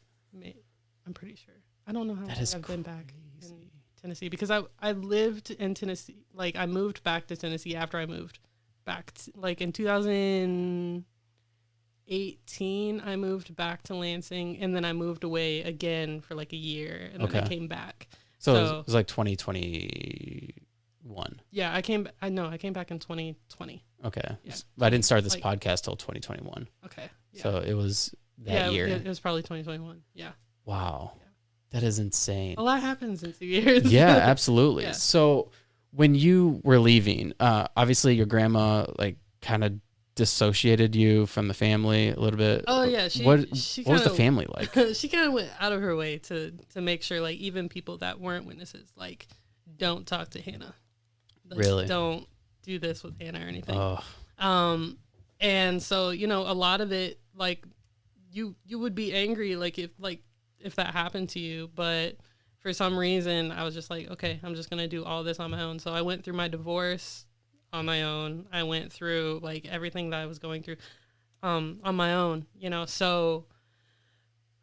[SPEAKER 1] I'm pretty sure. I don't know how long
[SPEAKER 2] is
[SPEAKER 1] I've been back in Tennessee, because I lived in Tennessee. Like I moved back to Tennessee after I moved back like in 2018. I moved back to Lansing, and then I moved away again for like a year, and then I came back.
[SPEAKER 2] So it was like 2021.
[SPEAKER 1] Yeah, I came back in 2020.
[SPEAKER 2] Okay.
[SPEAKER 1] Yeah.
[SPEAKER 2] I didn't start this podcast till 2021.
[SPEAKER 1] Okay. Yeah.
[SPEAKER 2] So it was that year.
[SPEAKER 1] It was probably 2021. Yeah.
[SPEAKER 2] Wow.
[SPEAKER 1] Yeah.
[SPEAKER 2] That is insane.
[SPEAKER 1] A lot happens in 2 years.
[SPEAKER 2] Yeah, absolutely.
[SPEAKER 1] Yeah.
[SPEAKER 2] So when you were leaving, obviously your grandma like kind of dissociated you from the family a little bit.
[SPEAKER 1] Oh yeah.
[SPEAKER 2] What was the family like?
[SPEAKER 1] She kind of went out of her way to make sure like even people that weren't witnesses, like, don't talk to Hannah. Like,
[SPEAKER 2] Really?
[SPEAKER 1] Don't do this with Hannah or anything.
[SPEAKER 2] Oh.
[SPEAKER 1] And so, a lot of it, like, you would be angry, like, if that happened to you, but for some reason I was just like, okay, I'm just going to do all this on my own. So I went through my divorce on my own. I went through like everything that I was going through, on my own, so,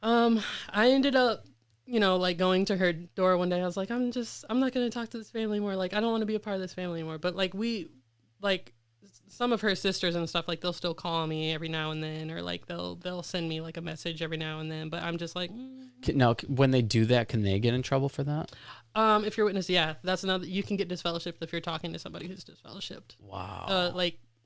[SPEAKER 1] I ended up, like going to her door one day. I was like, I'm not going to talk to this family anymore. Like, I don't want to be a part of this family anymore. But like some of her sisters and stuff, like they'll still call me every now and then, or like they'll send me like a message every now and then, but I'm just like,
[SPEAKER 2] Now, when they do that, can they get in trouble for that?
[SPEAKER 1] If you're witness, yeah, that's another, you can get disfellowshipped if you're talking to somebody who's disfellowshipped.
[SPEAKER 2] Wow.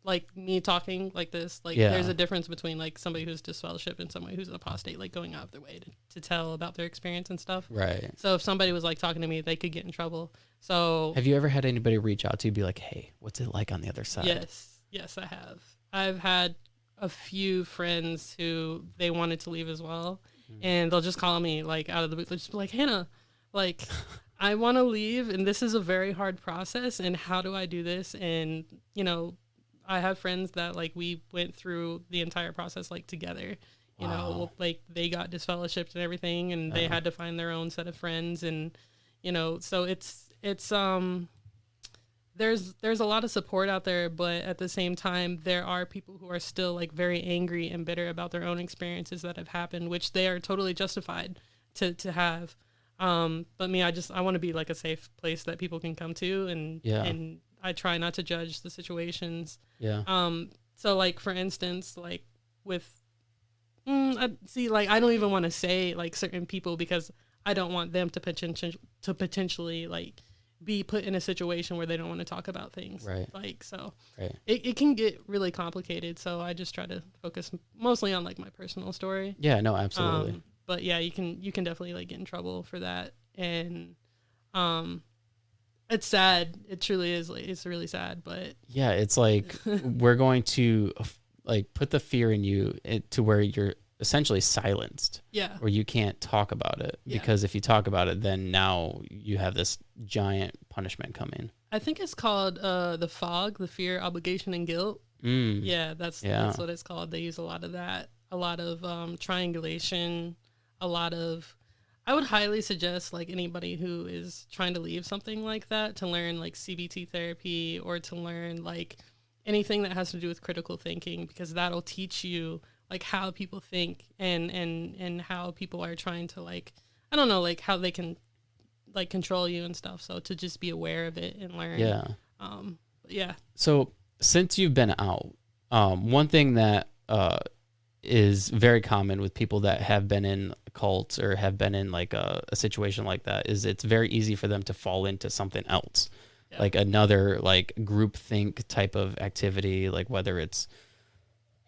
[SPEAKER 1] Like me talking like this, like there's a difference between like somebody who's disfellowshipped and somebody who's an apostate, like going out of their way to tell about their experience and stuff.
[SPEAKER 2] Right.
[SPEAKER 1] So if somebody was like talking to me, they could get in trouble. So
[SPEAKER 2] have you ever had anybody reach out to you, be like, hey, what's it like on the other side?
[SPEAKER 1] Yes, I have. I've had a few friends who they wanted to leave as well, and they'll just call me like out of the blue. They'll just be like, Hannah, like, I want to leave, and this is a very hard process, and how do I do this? And I have friends that like we went through the entire process like together. Like they got disfellowshipped and everything, and they had to find their own set of friends, and so it's there's a lot of support out there, but at the same time, there are people who are still like very angry and bitter about their own experiences that have happened, which they are totally justified to have. But me, I want to be like a safe place that people can come to, and I try not to judge the situations.
[SPEAKER 2] Yeah.
[SPEAKER 1] So like, for instance, like with I see. Like, I don't even want to say like certain people because I don't want them to potentially like be put in a situation where they don't want to talk about things.
[SPEAKER 2] Right.
[SPEAKER 1] Like, so
[SPEAKER 2] Right.
[SPEAKER 1] it can get really complicated. So I just try to focus mostly on like my personal story.
[SPEAKER 2] Yeah, no, absolutely.
[SPEAKER 1] But yeah, you can definitely like get in trouble for that. And it's sad. It truly is. Like, it's really sad, but
[SPEAKER 2] Yeah, it's like we're going to like put the fear in you to where you're essentially silenced.
[SPEAKER 1] Yeah.
[SPEAKER 2] Where you can't talk about it because if you talk about it, then now you have this giant punishment coming.
[SPEAKER 1] I think it's called the fog, the fear, obligation, and guilt. Yeah, that's what it's called. They use a lot of that, a lot of triangulation, a lot of. I would highly suggest like anybody who is trying to leave something like that to learn like CBT therapy or to learn like anything that has to do with critical thinking, because that'll teach you like how people think and how people are trying to like, I don't know, like how they can like control you and stuff. So to just be aware of it and learn.
[SPEAKER 2] Yeah.
[SPEAKER 1] Yeah.
[SPEAKER 2] So since you've been out, one thing that is very common with people that have been in cults or have been in like a situation like that is it's very easy for them to fall into something else, like another like group think type of activity, like whether it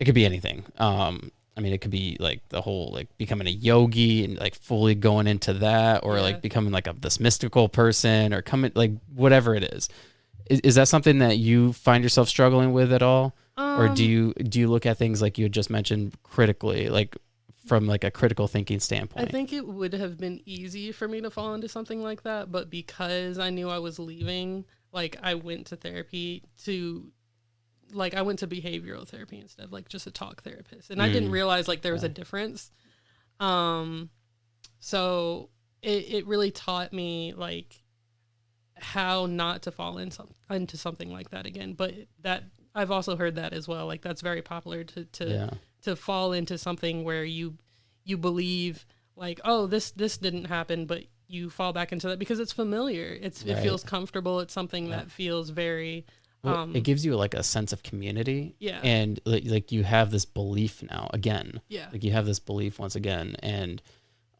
[SPEAKER 2] could be anything. I mean, it could be like the whole like becoming a yogi and like fully going into that, or like becoming like this mystical person, or coming like whatever it is. Is that something that you find yourself struggling with at all? Or do you look at things like you had just mentioned critically, like from like a critical thinking standpoint?
[SPEAKER 1] I think it would have been easy for me to fall into something like that, but because I knew I was leaving, like I went to therapy I went to behavioral therapy instead of like just a talk therapist. And I didn't realize like there was a difference. So it really taught me like how not to fall into something like that again. But that I've also heard that as well. Like that's very popular to fall into something where you believe like, oh, this didn't happen, but you fall back into that because it's familiar. It feels comfortable. It's something that feels very.
[SPEAKER 2] Well, it gives you like a sense of community.
[SPEAKER 1] Yeah.
[SPEAKER 2] And like you have this belief now again.
[SPEAKER 1] Yeah.
[SPEAKER 2] Like you have this belief once again. And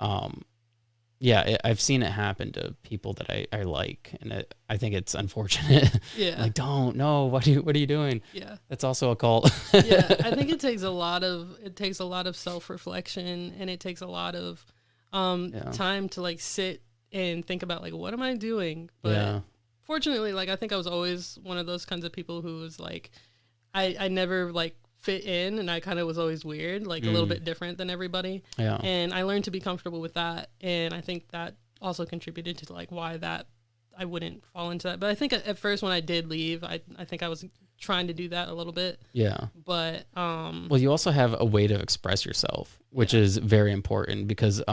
[SPEAKER 2] I've seen it happen to people that I like, and I think it's unfortunate.
[SPEAKER 1] Yeah.
[SPEAKER 2] Like, what are you doing?
[SPEAKER 1] Yeah.
[SPEAKER 2] That's also a cult.
[SPEAKER 1] Yeah. I think it takes a lot of self-reflection, and it takes a lot of time to like sit and think about like, what am I doing? But fortunately, like I think I was always one of those kinds of people who was like, I never like fit in, and I kind of was always weird, like a little bit different than everybody. Yeah. And I learned to be comfortable with that, and I think that also contributed to like why that I wouldn't fall into that. But I think at first when I did leave, I think I was trying to do that a little bit. Yeah. But
[SPEAKER 2] well, you also have a way to express yourself, which is very important, because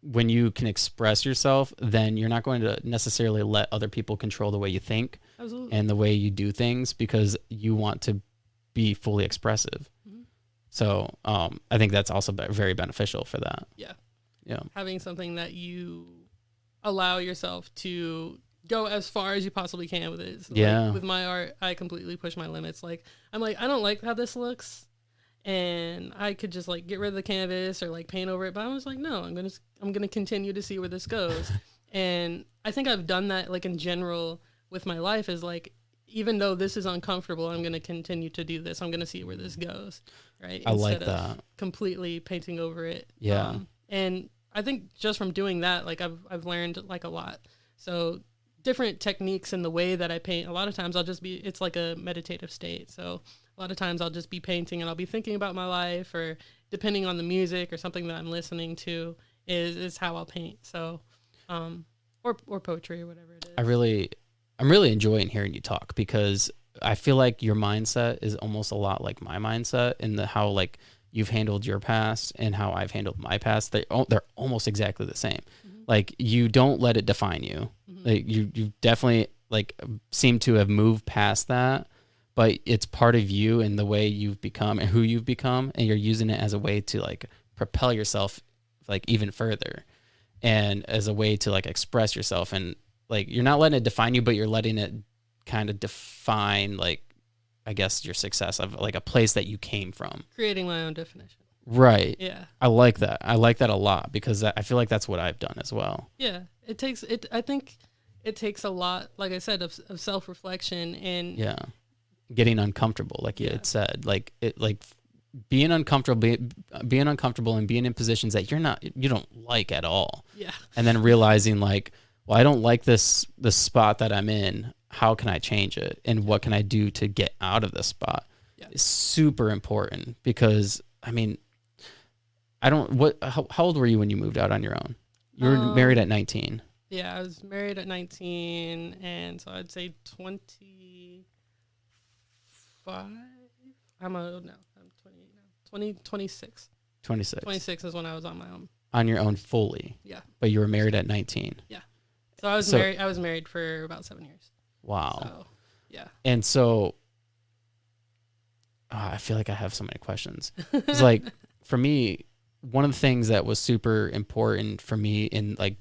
[SPEAKER 2] when you can express yourself, then you're not going to necessarily let other people control the way you think. Absolutely. And the way you do things, because you want to be fully expressive. Mm-hmm. So I think that's also very beneficial for that. Yeah. Yeah.
[SPEAKER 1] Having something that you allow yourself to go as far as you possibly can with it. So like, with my art, I completely push my limits. Like I'm like, I don't like how this looks, and I could just like get rid of the canvas or like paint over it. But I was like, no, I'm gonna continue to see where this goes. And I think I've done that like in general with my life, is like, even though this is uncomfortable, I'm going to continue to do this. I'm going to see where this goes. Right.
[SPEAKER 2] I like that.
[SPEAKER 1] Completely painting over it.
[SPEAKER 2] Yeah.
[SPEAKER 1] And I think just from doing that, like I've learned like a lot. So different techniques in the way that I paint. A lot of times it's like a meditative state. So a lot of times I'll just be painting and I'll be thinking about my life, or depending on the music or something that I'm listening to is how I'll paint. So, or poetry or whatever it is.
[SPEAKER 2] I'm really enjoying hearing you talk, because I feel like your mindset is almost a lot like my mindset, in how like you've handled your past and how I've handled my past. They're almost exactly the same. Mm-hmm. Like you don't let it define you. Mm-hmm. Like you definitely like seem to have moved past that, but it's part of you and the way you've become and who you've become, and you're using it as a way to like propel yourself like even further, and as a way to like express yourself. And like, you're not letting it define you, but you're letting it kind of define, like, I guess, your success of like a place that you came from.
[SPEAKER 1] Creating my own definition.
[SPEAKER 2] Right.
[SPEAKER 1] Yeah.
[SPEAKER 2] I like that. I like that a lot because I feel like that's what I've done as well.
[SPEAKER 1] Yeah. I think it takes a lot, like I said, of self-reflection and
[SPEAKER 2] Yeah. Getting uncomfortable, like you
[SPEAKER 1] Yeah.
[SPEAKER 2] had said, like being uncomfortable and being in positions that you don't like at all.
[SPEAKER 1] Yeah.
[SPEAKER 2] And then realizing like, well, I don't like this spot that I'm in. How can I change it? And what can I do to get out of this spot?
[SPEAKER 1] Yeah.
[SPEAKER 2] It's super important because I mean, how old were you when you moved out on your own? You were married at 19.
[SPEAKER 1] Yeah, I was married at 19, and so I'd say 25. I'm 28 now. 26.
[SPEAKER 2] 26.
[SPEAKER 1] 26 is when I was on my own.
[SPEAKER 2] On your own fully.
[SPEAKER 1] Yeah.
[SPEAKER 2] But you were married at 19.
[SPEAKER 1] Yeah. So I was married for about 7 years.
[SPEAKER 2] Wow.
[SPEAKER 1] So, yeah.
[SPEAKER 2] And so I feel like I have so many questions. It's like for me, one of the things that was super important for me in like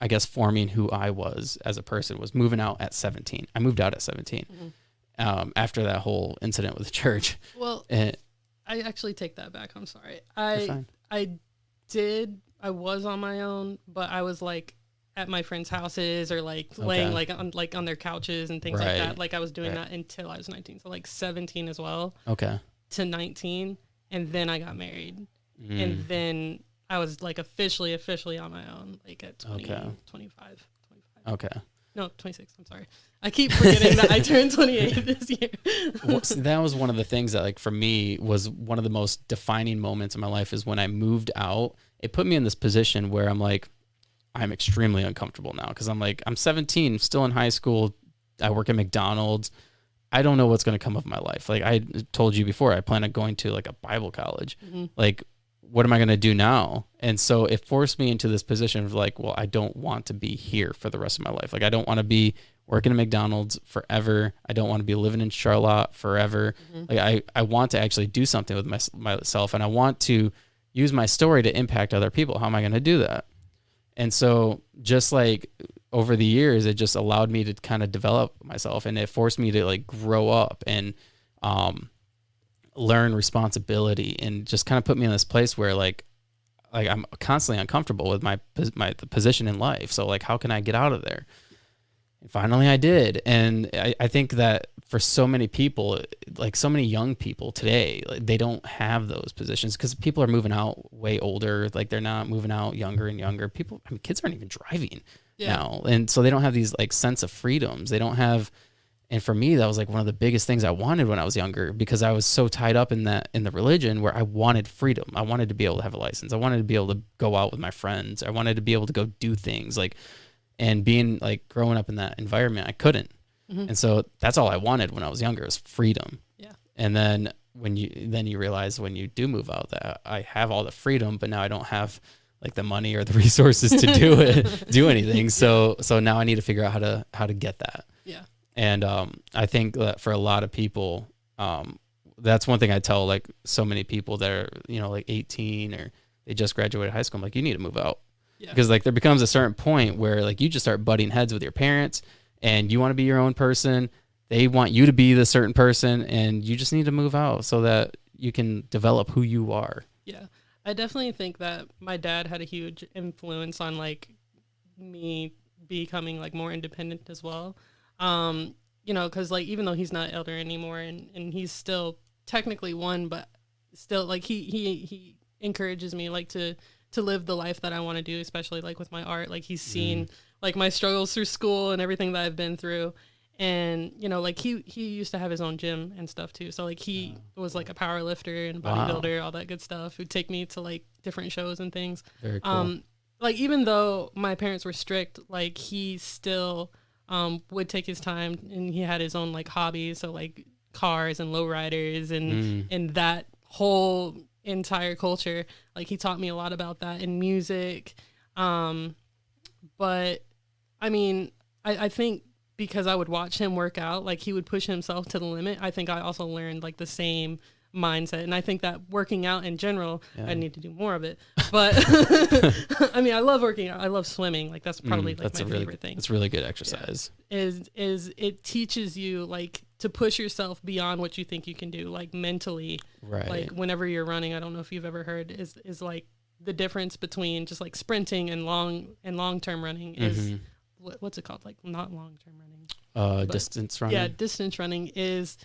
[SPEAKER 2] I guess forming who I was as a person was moving out at 17. I moved out at 17 after that whole incident with the church.
[SPEAKER 1] Well, I actually take that back. I'm sorry.
[SPEAKER 2] You're fine.
[SPEAKER 1] I was on my own, but I was like at my friends' houses or like laying like on their couches and things like that. Like I was doing that until I was 19. So like 17 as well. Okay. To 19. And then I got married. And then I was like officially on my own, like at 25. Okay. No, 26. I'm sorry. I keep forgetting that I turned 28 this year.
[SPEAKER 2] Well, so that was one of the things that like for me was one of the most defining moments in my life is when I moved out. It put me in this position where I'm like, I'm extremely uncomfortable now because I'm like, I'm 17, still in high school. I work at McDonald's. I don't know what's going to come of my life. Like I told you before, I plan on going to like a Bible college. Like, what am I going to do now? And so it forced me into this position of like, well, I don't want to be here for the rest of my life. Like, I don't want to be working at McDonald's forever. I don't want to be living in Charlotte forever. Like I want to actually do something with myself, and I want to use my story to impact other people. How am I going to do that? And so just like over the years, it just allowed me to kind of develop myself, and it forced me to like grow up and learn responsibility, and just kind of put me in this place where like I'm constantly uncomfortable with the position in life. So like, how can I get out of there? And finally I did. And I think that for so many people, like so many young people today, like, they don't have those positions because people are moving out way older. Like they're not moving out younger and younger. Kids aren't even driving now. And so they don't have these like sense of freedoms. They don't have. And for me, that was like one of the biggest things I wanted when I was younger, because I was so tied up in the religion where I wanted freedom. I wanted to be able to have a license. I wanted to be able to go out with my friends. I wanted to be able to go do things and being like growing up in that environment, I couldn't. And so that's all I wanted when I was younger, was freedom. Yeah. And then you realize when you do move out that I have all the freedom, but now I don't have like the money or the resources to do anything. So now I need to figure out how to get that. Yeah. And I think that for a lot of people, that's one thing I tell like so many people that are, like 18 or they just graduated high school. I'm like, you need to move out. Yeah. Because like there becomes a certain point where like you just start butting heads with your parents, and you want to be your own person. They want you to be the certain person, and you just need to move out so that you can develop who you are. Yeah.
[SPEAKER 1] I definitely think that my dad had a huge influence on like me becoming like more independent as well. Because like even though he's not elder anymore and he's still technically one, but still like he encourages me like to live the life that I want to do, especially like with my art. Like he's seen like my struggles through school and everything that I've been through. And, like he used to have his own gym and stuff too. So like he was like a power lifter and bodybuilder, all that good stuff. Who'd take me to like different shows and things. Very cool. Like even though my parents were strict, like he still would take his time, and he had his own like hobbies. So like cars and lowriders and that whole entire culture. Like he taught me a lot about that in music. But I mean, I think because I would watch him work out, like he would push himself to the limit. I think I also learned like the same mindset. And I think that working out in general, I need to do more of it. But I mean, I love working out. I love swimming. Like that's probably like my favorite thing.
[SPEAKER 2] It's really good exercise.
[SPEAKER 1] Is it teaches you like to push yourself beyond what you think you can do, like mentally.
[SPEAKER 2] Right.
[SPEAKER 1] Like whenever you're running, I don't know if you've ever heard, is like the difference between just like sprinting and long-term running is what's it called? Like not long-term running.
[SPEAKER 2] Distance running.
[SPEAKER 1] Yeah, distance running is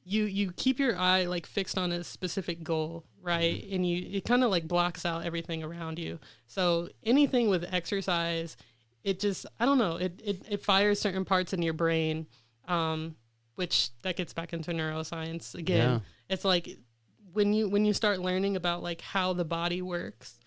[SPEAKER 1] you keep your eye like fixed on a specific goal, right? And it kind of like blocks out everything around you. So anything with exercise, it just, I don't know, it fires certain parts in your brain, which that gets back into neuroscience again. Yeah. It's like when you start learning about like how the body works,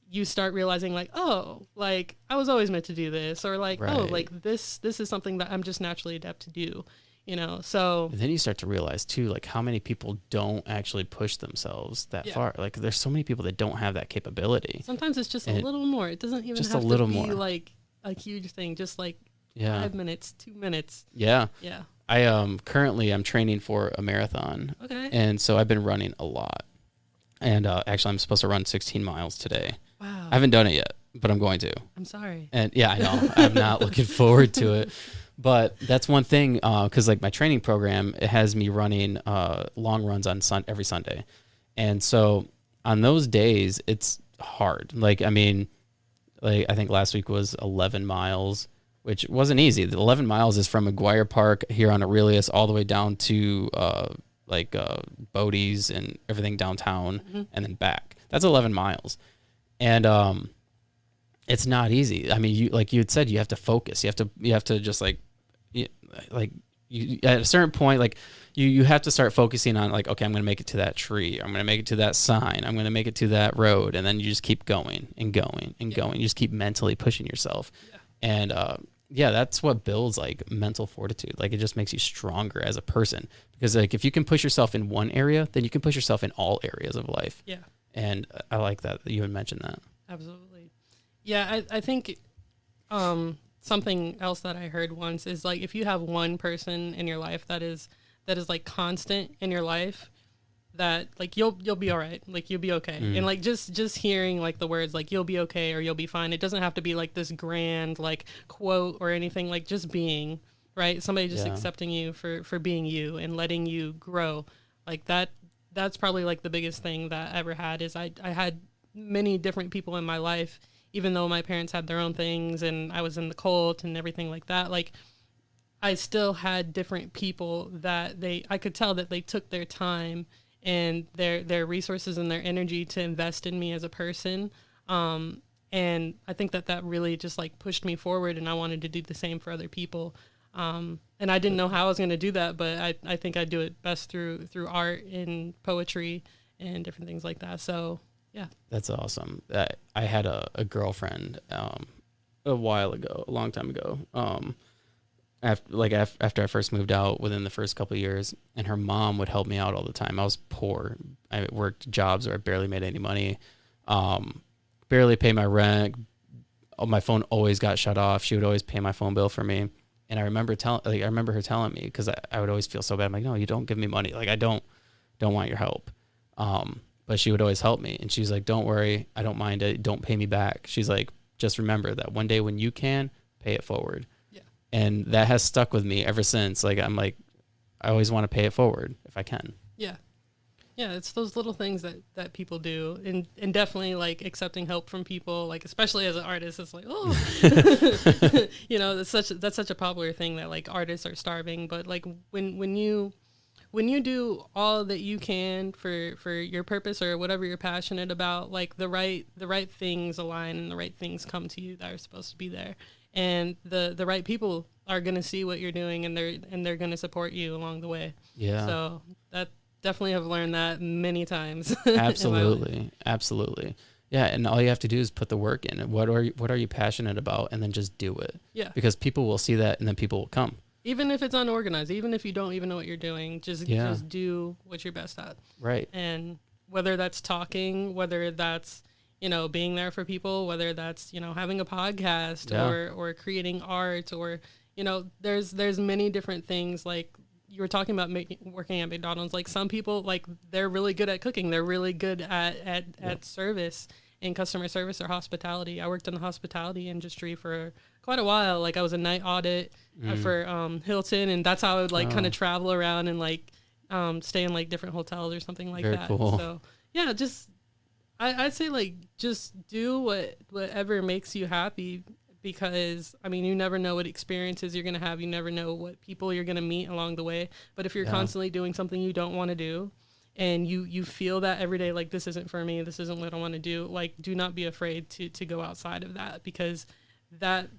[SPEAKER 1] you start realizing like, oh, like I was always meant to do this, or like, oh, like this is something that I'm just naturally adept to do, you know? So
[SPEAKER 2] and then you start to realize too, like how many people don't actually push themselves that far. Like there's so many people that don't have that capability.
[SPEAKER 1] Sometimes it's just a little more. It doesn't even
[SPEAKER 2] just
[SPEAKER 1] have
[SPEAKER 2] a little
[SPEAKER 1] to be
[SPEAKER 2] more.
[SPEAKER 1] like a huge thing, just like 5 minutes, 2 minutes.
[SPEAKER 2] Yeah.
[SPEAKER 1] Yeah.
[SPEAKER 2] I'm training for a marathon. Okay. And so I've been running a lot. And actually I'm supposed to run 16 miles today.
[SPEAKER 1] Wow.
[SPEAKER 2] I haven't done it yet, but I'm going to.
[SPEAKER 1] I'm sorry.
[SPEAKER 2] And yeah, I know. I'm not looking forward to it. But that's one thing, because like my training program, it has me running long runs on every Sunday. And so on those days, it's hard. Like, I mean, like I think last week was 11 miles, which wasn't easy. The 11 miles is from McGuire Park here on Aurelius all the way down to Bodie's and everything downtown and then back. That's 11 miles. And it's not easy. I mean, you like you had said, you have to focus. You have to just like you at a certain point, like you have to start focusing on like, okay, I'm going to make it to that tree. I'm going to make it to that sign. I'm going to make it to that road. And then you just keep going and going and going. You just keep mentally pushing yourself. Yeah. And that's what builds like mental fortitude. Like it just makes you stronger as a person, because like if you can push yourself in one area, then you can push yourself in all areas of life. Yeah. And I like that you had mentioned that.
[SPEAKER 1] Absolutely. Yeah, I think something else that I heard once is like if you have one person in your life that is like constant in your life, that like you'll be all right, like you'll be okay. And like just hearing like the words like you'll be okay or you'll be fine, it doesn't have to be like this grand like quote or anything, like just being, right? Somebody just accepting you for being you and letting you grow. Like that's probably like the biggest thing that I ever had is I had many different people in my life, even though my parents had their own things and I was in the cult and everything like that. Like I still had different people that I could tell that they took their time and their resources and their energy to invest in me as a person. And I think that really just like pushed me forward, and I wanted to do the same for other people. And I didn't know how I was going to do that, but I think I do it best through art and poetry and different things like that. So yeah.
[SPEAKER 2] That's awesome. I had a girlfriend a while ago, a long time ago, after I first moved out, within the first couple of years, and her mom would help me out all the time. I was poor. I worked jobs where I barely made any money, barely pay my rent. My phone always got shut off. She would always pay my phone bill for me. And I remember her telling me, because I would always feel so bad. I'm like, no, you don't give me money. Like I don't want your help. But she would always help me. And she's like, don't worry. I don't mind it. Don't pay me back. She's like, just remember that one day when you can, pay it forward. Yeah. And that has stuck with me ever since. Like, I'm like, I always want to pay it forward if I can. Yeah.
[SPEAKER 1] Yeah. It's those little things that people do. And definitely like accepting help from people, like, especially as an artist, it's like, oh, you know, that's such a popular thing that like artists are starving. But like when you do all that you can for your purpose or whatever you're passionate about, like the right things align and the right things come to you that are supposed to be there. And the right people are going to see what you're doing, and they're going to support you along the way. Yeah. So that definitely have learned that many times.
[SPEAKER 2] Absolutely. Absolutely. Yeah. And all you have to do is put the work in. What are you passionate about? And then just do it. Yeah. Because people will see that, and then people will come.
[SPEAKER 1] Even if it's unorganized, even if you don't even know what you're doing, just do what you're best at. Right. And whether that's talking, whether that's, you know, being there for people, whether that's, you know, having a podcast or creating art, or, you know, there's many different things. Like you were talking about working at McDonald's. Like some people, like they're really good at cooking. They're really good at service. in customer service or hospitality. I worked in the hospitality industry for quite a while. Like I was a night audit for Hilton, and that's how I would like kind of travel around and like stay in like different hotels or something like
[SPEAKER 2] Very
[SPEAKER 1] that.
[SPEAKER 2] cool.
[SPEAKER 1] So yeah, just I'd say like just do whatever makes you happy, because I mean you never know what experiences you're gonna have. You never know what people you're gonna meet along the way. But if you're constantly doing something you don't want to do, and you feel that every day, like this isn't for me, this isn't what I want to do, like do not be afraid to go outside of that, because that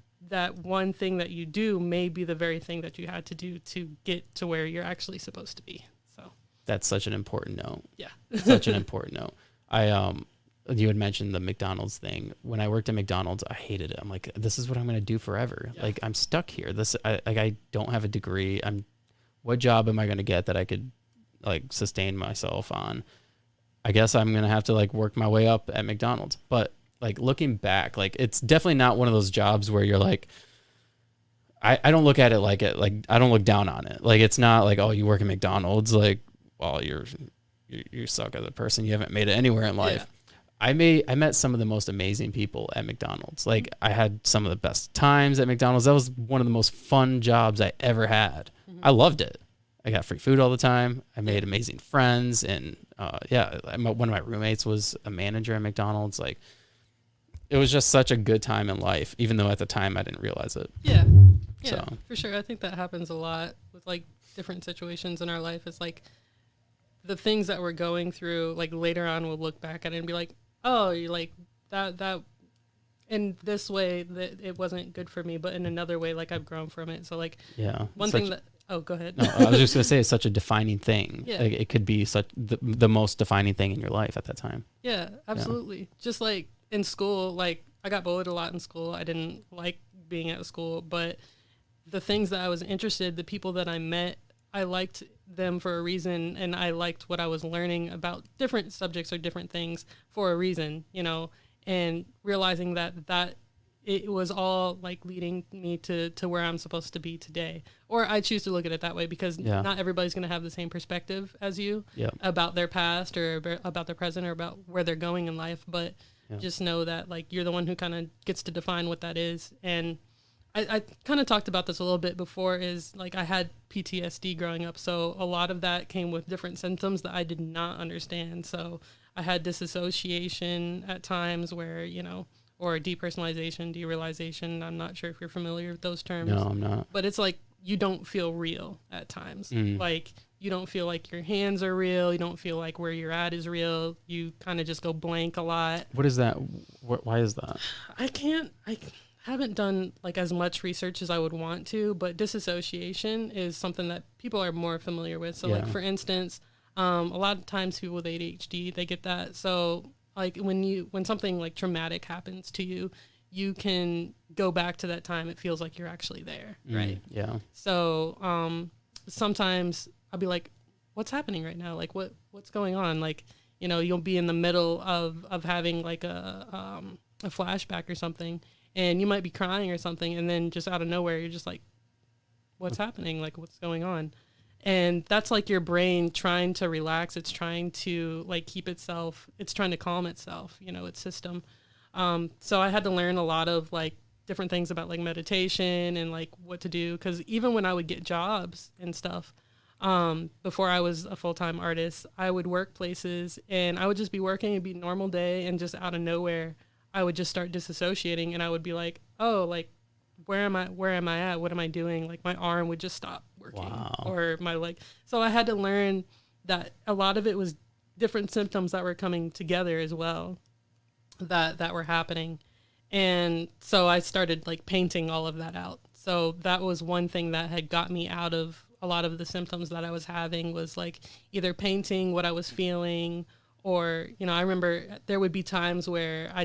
[SPEAKER 1] one thing that you do may be the very thing that you had to do to get to where you're actually supposed to be. So
[SPEAKER 2] that's such an important note.
[SPEAKER 1] Yeah.
[SPEAKER 2] Such an important note. You had mentioned the McDonald's thing. When I worked at McDonald's, I hated it. I'm like, this is what I'm going to do forever. Yeah. Like I'm stuck here. I don't have a degree. What job am I going to get that I could like sustain myself on? I guess I'm going to have to like work my way up at McDonald's. But like looking back, like it's definitely not one of those jobs where you're like, I don't look at it like I don't look down on it. Like it's not like, oh, you work at McDonald's, like, well, you suck as a person. You haven't made it anywhere in life. Yeah. I met some of the most amazing people at McDonald's. Like I had some of the best times at McDonald's. That was one of the most fun jobs I ever had. Mm-hmm. I loved it. I got free food all the time. I made amazing friends. And one of my roommates was a manager at McDonald's. Like it was just such a good time in life, even though at the time I didn't realize it.
[SPEAKER 1] Yeah. Yeah, so. For sure. I think that happens a lot with like different situations in our life. It's like the things that we're going through, like later on we'll look back at it and be like, oh, you like that in this way that it wasn't good for me, but in another way, like I've grown from it. So like,
[SPEAKER 2] yeah,
[SPEAKER 1] one thing that, oh, go ahead.
[SPEAKER 2] No, I was just going to say it's such a defining thing. Yeah. Like it could be such the most defining thing in your life at that time.
[SPEAKER 1] Yeah, absolutely. Yeah. Just like in school, like I got bullied a lot in school. I didn't like being at school, but the things that I was interested, the people that I met, I liked them for a reason, and I liked what I was learning about different subjects or different things for a reason, you know, and realizing that it was all like leading me to where I'm supposed to be today. Or I choose to look at it that way, because not everybody's going to have the same perspective as you about their past or about their present or about where they're going in life. But just know that like you're the one who kind of gets to define what that is. And I kind of talked about this a little bit before, is like I had PTSD growing up. So a lot of that came with different symptoms that I did not understand. So I had disassociation at times where, you know, or depersonalization, derealization. I'm not sure if you're familiar with those terms.
[SPEAKER 2] No, I'm not.
[SPEAKER 1] But it's like you don't feel real at times. Like you don't feel like your hands are real. You don't feel like where you're at is real. You kind of just go blank a lot.
[SPEAKER 2] What is that? Why is that?
[SPEAKER 1] I haven't done like as much research as I would want to, but disassociation is something that people are more familiar with. So like for instance, a lot of times people with ADHD, they get that. So like when something like traumatic happens to you, you can go back to that time. It feels like you're actually there. Right.
[SPEAKER 2] Yeah.
[SPEAKER 1] So sometimes I'll be like, what's happening right now? Like what's going on? Like, you know, you'll be in the middle of having like a flashback or something, and you might be crying or something, and then just out of nowhere, you're just like, what's happening? Like, what's going on? And that's like your brain trying to relax. It's trying to like keep itself, it's trying to calm itself, you know, its system. So I had to learn a lot of like different things about like meditation and like what to do. Cause even when I would get jobs and stuff, before I was a full-time artist, I would work places and I would just be working. It'd be a normal day, and just out of nowhere, I would just start disassociating, and I would be like, oh, like, where am I at? What am I doing? Like my arm would just stop working. Wow. Or my leg. So I had to learn that a lot of it was different symptoms that were coming together as well that were happening. And so I started like painting all of that out. So that was one thing that had got me out of a lot of the symptoms that I was having, was like either painting what I was feeling, or, you know, I remember there would be times where I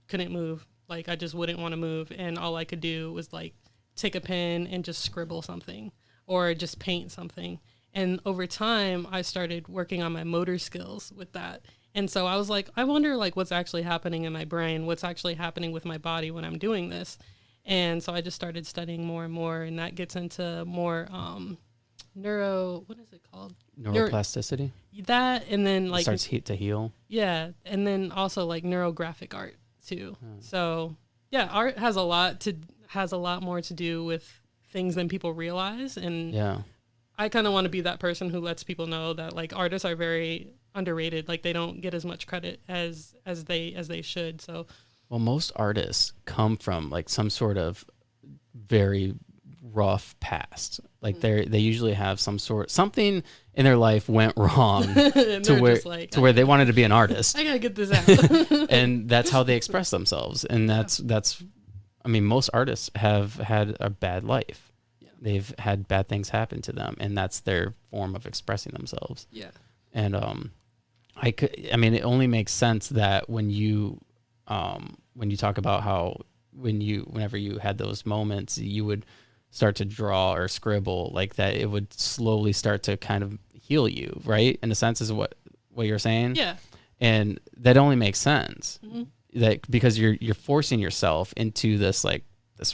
[SPEAKER 1] couldn't move. Like I just wouldn't want to move. And all I could do was like take a pen and just scribble something or just paint something. And over time I started working on my motor skills with that. And so I was like, I wonder like what's actually happening in my brain, what's actually happening with my body when I'm doing this. And so I just started studying more and more, and that gets into more what is it called?
[SPEAKER 2] Neuroplasticity.
[SPEAKER 1] That, and then like
[SPEAKER 2] it starts to heal.
[SPEAKER 1] Yeah, and then also like neurographic art too. So yeah, art has a lot more to do with things than people realize, and I kind of want to be that person who lets people know that like artists are very underrated. Like they don't get as much credit as they should. So,
[SPEAKER 2] well, most artists come from like some sort of very rough past. Like they usually have something in their life went wrong to where they wanted to be an artist.
[SPEAKER 1] I gotta get this out,
[SPEAKER 2] and that's how they express themselves. And that's I mean, most artists have had a bad life. Yeah. They've had bad things happen to them, and that's their form of expressing themselves.
[SPEAKER 1] Yeah.
[SPEAKER 2] And it only makes sense that when you talk about how whenever you had those moments, you would start to draw or scribble like that, it would slowly start to kind of heal you, right? In a sense, is what you're saying.
[SPEAKER 1] Yeah.
[SPEAKER 2] And that only makes sense.
[SPEAKER 1] Mm-hmm.
[SPEAKER 2] That because you're forcing yourself into this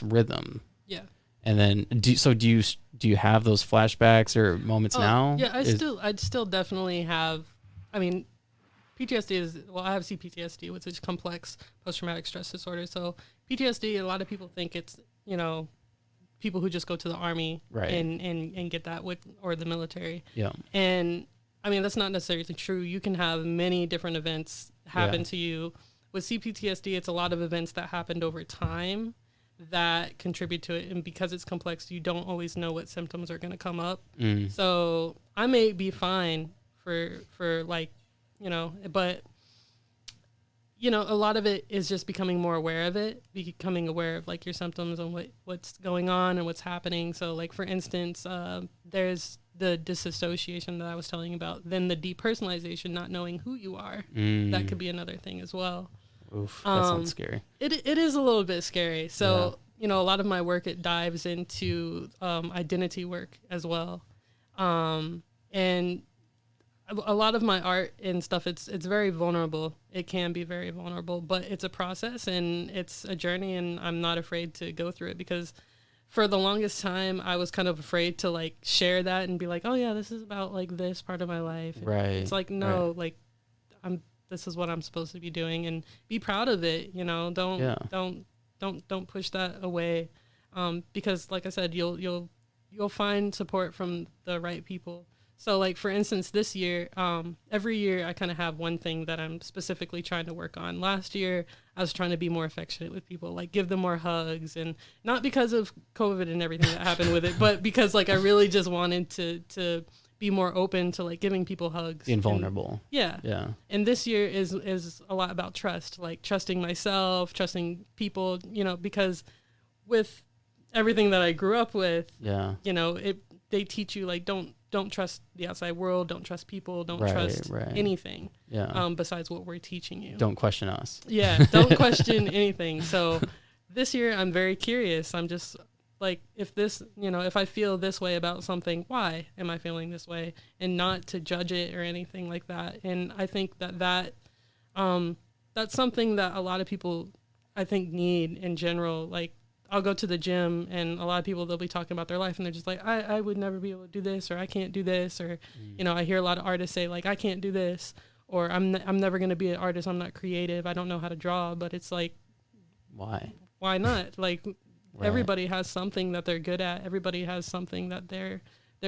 [SPEAKER 2] rhythm.
[SPEAKER 1] Yeah.
[SPEAKER 2] And then do you have those flashbacks or moments now?
[SPEAKER 1] Yeah, I'd still definitely have. I mean, PTSD I have CPTSD, which is complex post-traumatic stress disorder. So PTSD, a lot of people think it's, people who just go to the army and get that or the military. Yeah. And I mean, that's not necessarily true. You can have many different events happen to you. With CPTSD, it's a lot of events that happened over time that contribute to it. And because it's complex, you don't always know what symptoms are going to come up. So I may be fine for like, but, a lot of it is just becoming more aware of it, becoming aware of like your symptoms and what's going on and what's happening. So like, for instance, there's the disassociation that I was telling you about, then the depersonalization, not knowing who you are. That could be another thing as well.
[SPEAKER 2] Oof, that sounds scary.
[SPEAKER 1] It is a little bit scary. So, a lot of my work, it dives into identity work as well. And a lot of my art and stuff, it's very vulnerable. It can be very vulnerable, but it's a process and it's a journey, and I'm not afraid to go through it, because for the longest time I was kind of afraid to like share that and be like, oh yeah, this is about like this part of my life. Right. It's like, no, like this is what I'm supposed to be doing, and be proud of it. Don't push that away. Because like I said, you'll find support from the right people. So like, for instance, this year, every year I kind of have one thing that I'm specifically trying to work on. Last year, I was trying to be more affectionate with people, like give them more hugs, and not because of COVID and everything that happened with it, but because like I really just wanted to be more open to like giving people hugs.
[SPEAKER 2] Being vulnerable.
[SPEAKER 1] Yeah. And this year is a lot about trust, like trusting myself, trusting people, because with everything that I grew up with, they teach you like, don't trust the outside world, don't trust people, don't trust anything besides what we're teaching you.
[SPEAKER 2] Don't question us.
[SPEAKER 1] Yeah, don't question anything. So this year I'm very curious. I'm just like, if I feel this way about something, why am I feeling this way? And not to judge it or anything like that. And I think that's something that a lot of people, I think, need in general. Like, I'll go to the gym and a lot of people, they'll be talking about their life and they're just like, I would never be able to do this, or I can't do this. Or, I hear a lot of artists say like, I can't do this, or I'm never going to be an artist. I'm not creative. I don't know how to draw. But it's like, why not? Like, everybody has something that they're good at. Everybody has something that they're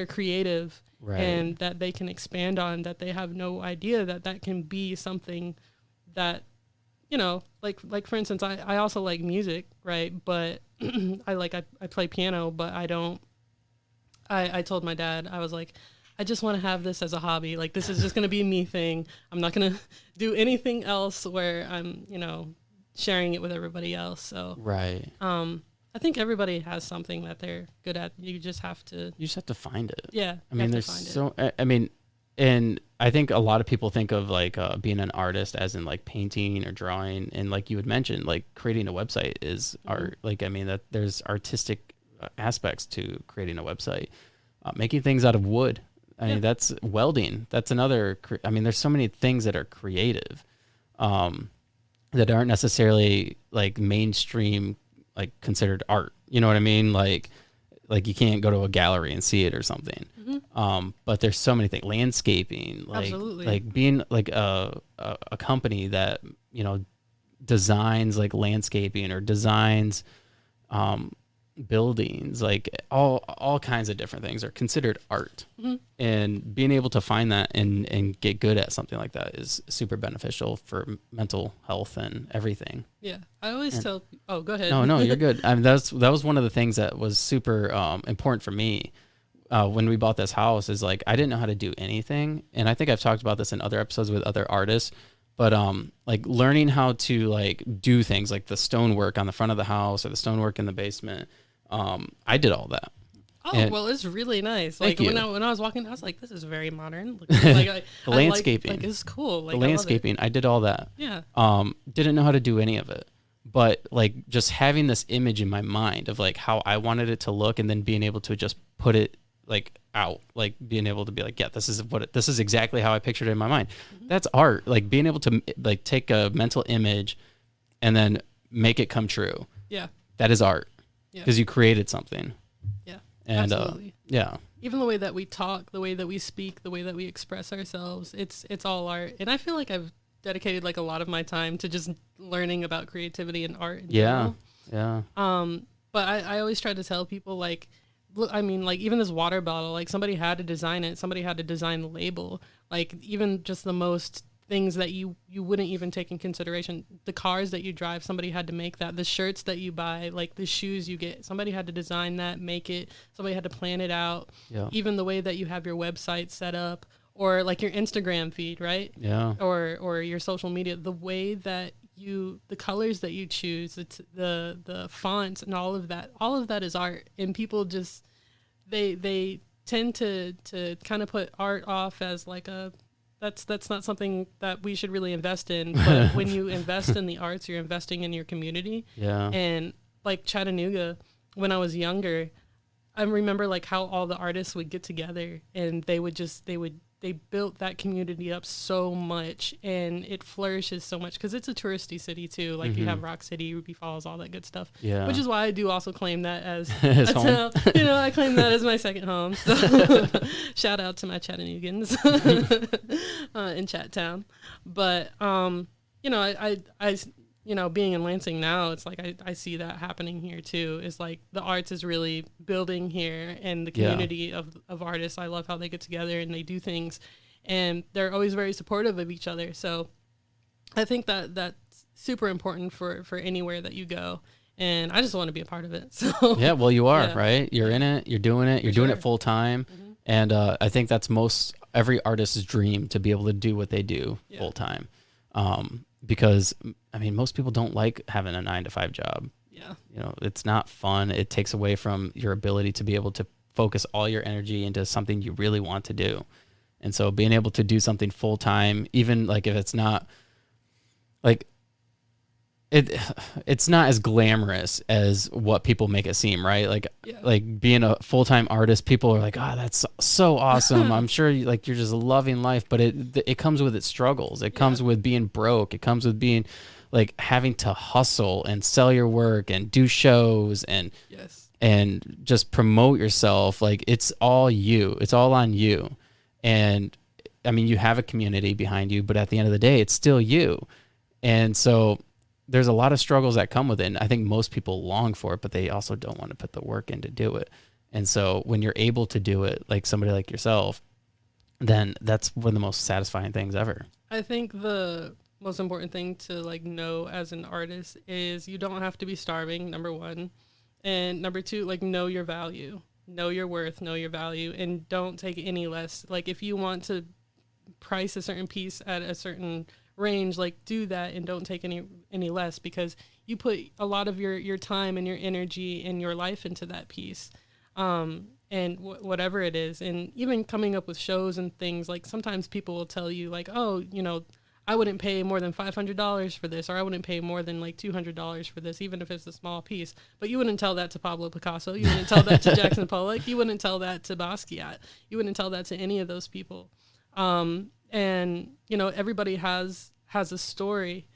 [SPEAKER 1] creative and that they can expand on, that they have no idea that can be something that, like for instance, I also like music, right? But I play piano, but I told my dad, I was like, I just want to have this as a hobby. Like, this is just going to be a me thing. I'm not going to do anything else where I'm, sharing it with everybody else. So, I think everybody has something that they're good at. You just have to
[SPEAKER 2] find it.
[SPEAKER 1] Yeah.
[SPEAKER 2] And I think a lot of people think of like being an artist as in like painting or drawing, and like you had mentioned, like creating a website is art. Like, that there's artistic aspects to creating a website. Making things out of wood, that's welding. That's another. There's so many things that are creative, that aren't necessarily like mainstream, like considered art. You know what I mean? Like like you can't go to a gallery and see it or something. But there's so many things, landscaping,
[SPEAKER 1] Absolutely.
[SPEAKER 2] like being like a company that, you know, designs like landscaping or designs buildings, like all kinds of different things are considered art. And being able to find that and get good at something like that is super beneficial for mental health and everything.
[SPEAKER 1] Yeah, I always tell. Oh, go ahead.
[SPEAKER 2] No, you're good. I mean, that was one of the things that was super important for me when we bought this house. Is like I didn't know how to do anything, and I think I've talked about this in other episodes with other artists. But like learning how to like do things like the stonework on the front of the house or the stonework in the basement, I did all that.
[SPEAKER 1] Oh, well, it's really nice. Like
[SPEAKER 2] Thank you.
[SPEAKER 1] when I was walking, I was like, this is very modern. Like,
[SPEAKER 2] The landscaping.
[SPEAKER 1] like it's cool. Like,
[SPEAKER 2] The landscaping, I did all that.
[SPEAKER 1] Yeah.
[SPEAKER 2] Didn't know how to do any of it. But like just having this image in my mind of like how I wanted it to look and then being able to just put it like out, like being able to be like, yeah, this is exactly how I pictured it in my mind. That's art. Like being able to like take a mental image and then make it come true.
[SPEAKER 1] Yeah.
[SPEAKER 2] That is art.
[SPEAKER 1] Yeah.
[SPEAKER 2] Because you created something.
[SPEAKER 1] Yeah.
[SPEAKER 2] And
[SPEAKER 1] absolutely.
[SPEAKER 2] yeah.
[SPEAKER 1] Even the way that we talk, the way that we speak, the way that we express ourselves, it's all art. And I feel like I've dedicated like a lot of my time to just learning about creativity and art in general.
[SPEAKER 2] Yeah.
[SPEAKER 1] But I always try to tell people like, look, I mean, like even this water bottle, like somebody had to design it. Somebody had to design the label. Like even just the most things that you wouldn't even take in consideration. The cars that you drive, somebody had to make that. The shirts that you buy, like the shoes you get, somebody had to design that, make it. Somebody had to plan it out.
[SPEAKER 2] Yeah.
[SPEAKER 1] Even the way that you have your website set up or like your Instagram feed, right?
[SPEAKER 2] Yeah.
[SPEAKER 1] Or your social media, the way that the colors that you choose, it's the fonts and all of that is art. And people just they tend to kind of put art off as like that's not something that we should really invest in. But when you invest in the arts, you're investing in your community.
[SPEAKER 2] Yeah.
[SPEAKER 1] And like Chattanooga, when I was younger, I remember like how all the artists would get together and they built that community up so much, and it flourishes so much because it's a touristy city too. Like you have Rock City, Ruby Falls, all that good stuff.
[SPEAKER 2] Yeah.
[SPEAKER 1] Which is why I do also claim that as
[SPEAKER 2] His
[SPEAKER 1] a
[SPEAKER 2] home.
[SPEAKER 1] town. You know, I claim that as my second home. So shout out to my Chattanoogans in Chat Town. But you know, I you know, being in Lansing now, it's like I see that happening here too. It's like the arts is really building here, and the community of artists. I love how they get together and they do things, and they're always very supportive of each other. So I think that that's super important for anywhere that you go, and I just want to be a part of it. So
[SPEAKER 2] Yeah, well, you are, right? You're in it. You're doing it. You're doing it full time, and I think that's most every artist's dream to be able to do what they do full time. Because I mean, most people don't like having a 9-to-5 job.
[SPEAKER 1] Yeah.
[SPEAKER 2] You know, it's not fun. It takes away from your ability to be able to focus all your energy into something you really want to do. And so being able to do something full time, even like if it's not like it's not as glamorous as what people make it seem, right? Like like being a full-time artist, people are like, "Oh, that's so awesome." I'm sure you're just loving life, but it comes with its struggles. It comes with being broke. It comes with being like having to hustle and sell your work and do shows and and just promote yourself. Like it's all you. It's all on you. And I mean, you have a community behind you, but at the end of the day, it's still you. And so there's a lot of struggles that come with it. And I think most people long for it, but they also don't want to put the work in to do it. And so when you're able to do it, like somebody like yourself, then that's one of the most satisfying things ever.
[SPEAKER 1] I think the most important thing to like know as an artist is you don't have to be starving, number one. And number two, like know your value, know your worth, know your value, and don't take any less. Like if you want to price a certain piece at a certain range, like do that and don't take any less, because you put a lot of your time and your energy and your life into that piece, and whatever it is. And even coming up with shows and things, like sometimes people will tell you like, oh, you know, I wouldn't pay more than $500 for this, or I wouldn't pay more than like $200 for this, even if it's a small piece. But you wouldn't tell that to Pablo Picasso, you wouldn't tell that to Jackson Pollock, you wouldn't tell that to Basquiat, you wouldn't tell that to any of those people. And, you know, everybody has a story,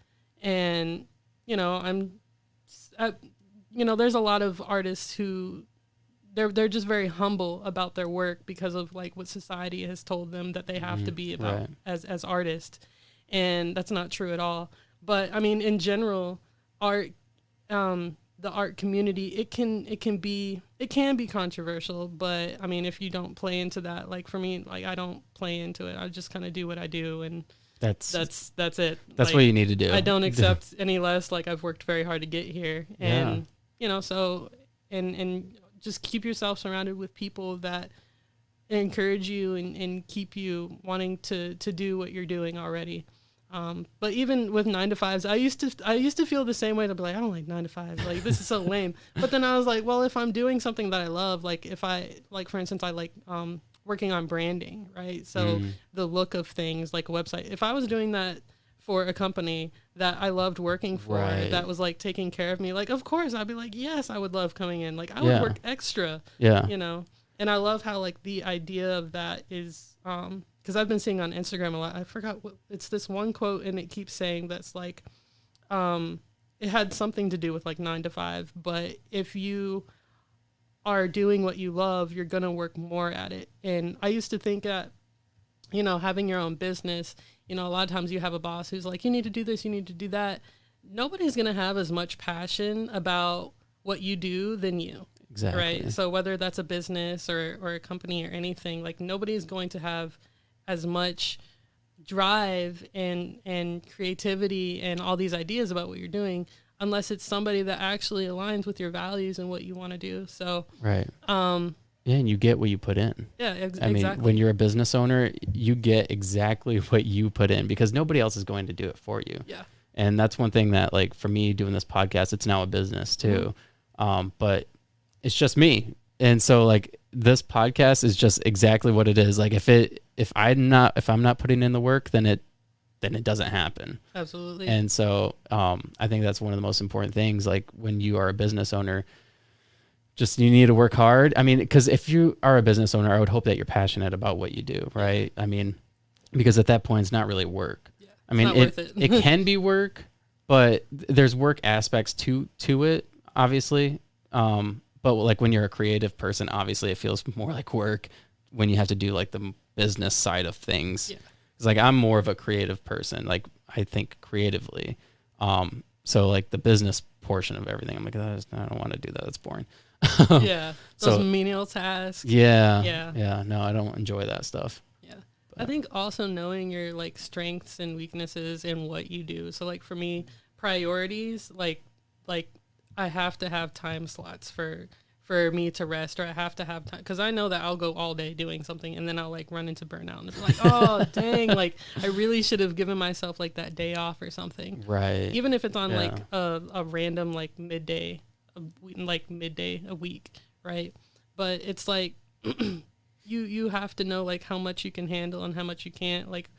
[SPEAKER 1] and, you know, you know, there's a lot of artists who they're just very humble about their work because of like what society has told them that they have to be about as artists, and that's not true at all. But I mean, in general, art, the art community, it can be controversial. But I mean, if you don't play into that, like for me, like I don't play into it. I just kind of do what I do, and that's it.
[SPEAKER 2] That's
[SPEAKER 1] like,
[SPEAKER 2] what you need to do.
[SPEAKER 1] I don't accept any less. Like I've worked very hard to get here, and you know, so and just keep yourself surrounded with people that encourage you and keep you wanting to do what you're doing already. But even with 9-to-5s, I used to feel the same way. To be like, I don't like 9-to-5s. Like this is so lame. But then I was like, well, if I'm doing something that I love, like if I like, for instance, I like working on branding, right? So the look of things, like a website. If I was doing that for a company that I loved working for, that was like taking care of me, like of course I'd be like, yes, I would love coming in. Like I would work extra. Yeah. You know. And I love how like the idea of that is because I've been seeing on Instagram a lot. I forgot what it's this one quote, and it keeps saying that's like it had something to do with like 9-to-5, but if you are doing what you love, you're gonna work more at it. And I used to think that, you know, having your own business, you know, a lot of times you have a boss who's like, you need to do this, you need to do that. Nobody's gonna have as much passion about what you do than you.
[SPEAKER 2] Exactly.
[SPEAKER 1] Right. So whether that's a business or a company or anything, like nobody's going to have as much drive and creativity and all these ideas about what you're doing unless it's somebody that actually aligns with your values and what you want to do. So
[SPEAKER 2] right. Yeah, and you get what you put in.
[SPEAKER 1] Yeah,
[SPEAKER 2] I mean, when you're a business owner, you get exactly what you put in because nobody else is going to do it for you.
[SPEAKER 1] Yeah.
[SPEAKER 2] And that's one thing that, like, for me doing this podcast, it's now a business too. But it's just me. And so like this podcast is just exactly what it is. Like if I'm not putting in the work, then it doesn't happen.
[SPEAKER 1] Absolutely.
[SPEAKER 2] And so I think that's one of the most important things. Like when you are a business owner, just you need to work hard. I mean, because if you are a business owner, I would hope that you're passionate about what you do, right? I mean, because at that point, it's not really work.
[SPEAKER 1] Yeah,
[SPEAKER 2] I mean, it can be work, but there's work aspects to it, obviously. But like when you're a creative person, obviously it feels more like work when you have to do like the business side of things. Yeah. It's like I'm more of a creative person. Like I think creatively. So like the business portion of everything, I'm like, I don't want to do that. That's boring.
[SPEAKER 1] Yeah. Those menial tasks.
[SPEAKER 2] Yeah. No, I don't enjoy that stuff.
[SPEAKER 1] Yeah. But I think also knowing your like strengths and weaknesses in what you do. So like for me, priorities, like I have to have time slots for me to rest, or I have to have time because I know that I'll go all day doing something and then I'll like run into burnout and be like, oh dang, like I really should have given myself like that day off or something.
[SPEAKER 2] Right.
[SPEAKER 1] Even if it's on like a random like midday a week, right? But it's like you have to know like how much you can handle and how much you can't, like,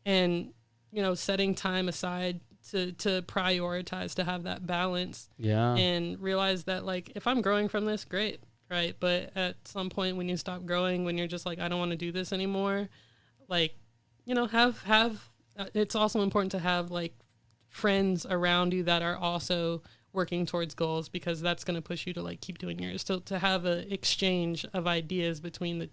[SPEAKER 1] and you know, setting time aside to prioritize, to have that balance. Yeah. And realize that like if I'm growing from this, great, right? But at some point when you stop growing, when you're just like, I don't want to do this anymore, like, you know, have it's also important to have like friends around you that are also working towards goals, because that's going to push you to like keep doing yours. To have a exchange of ideas between the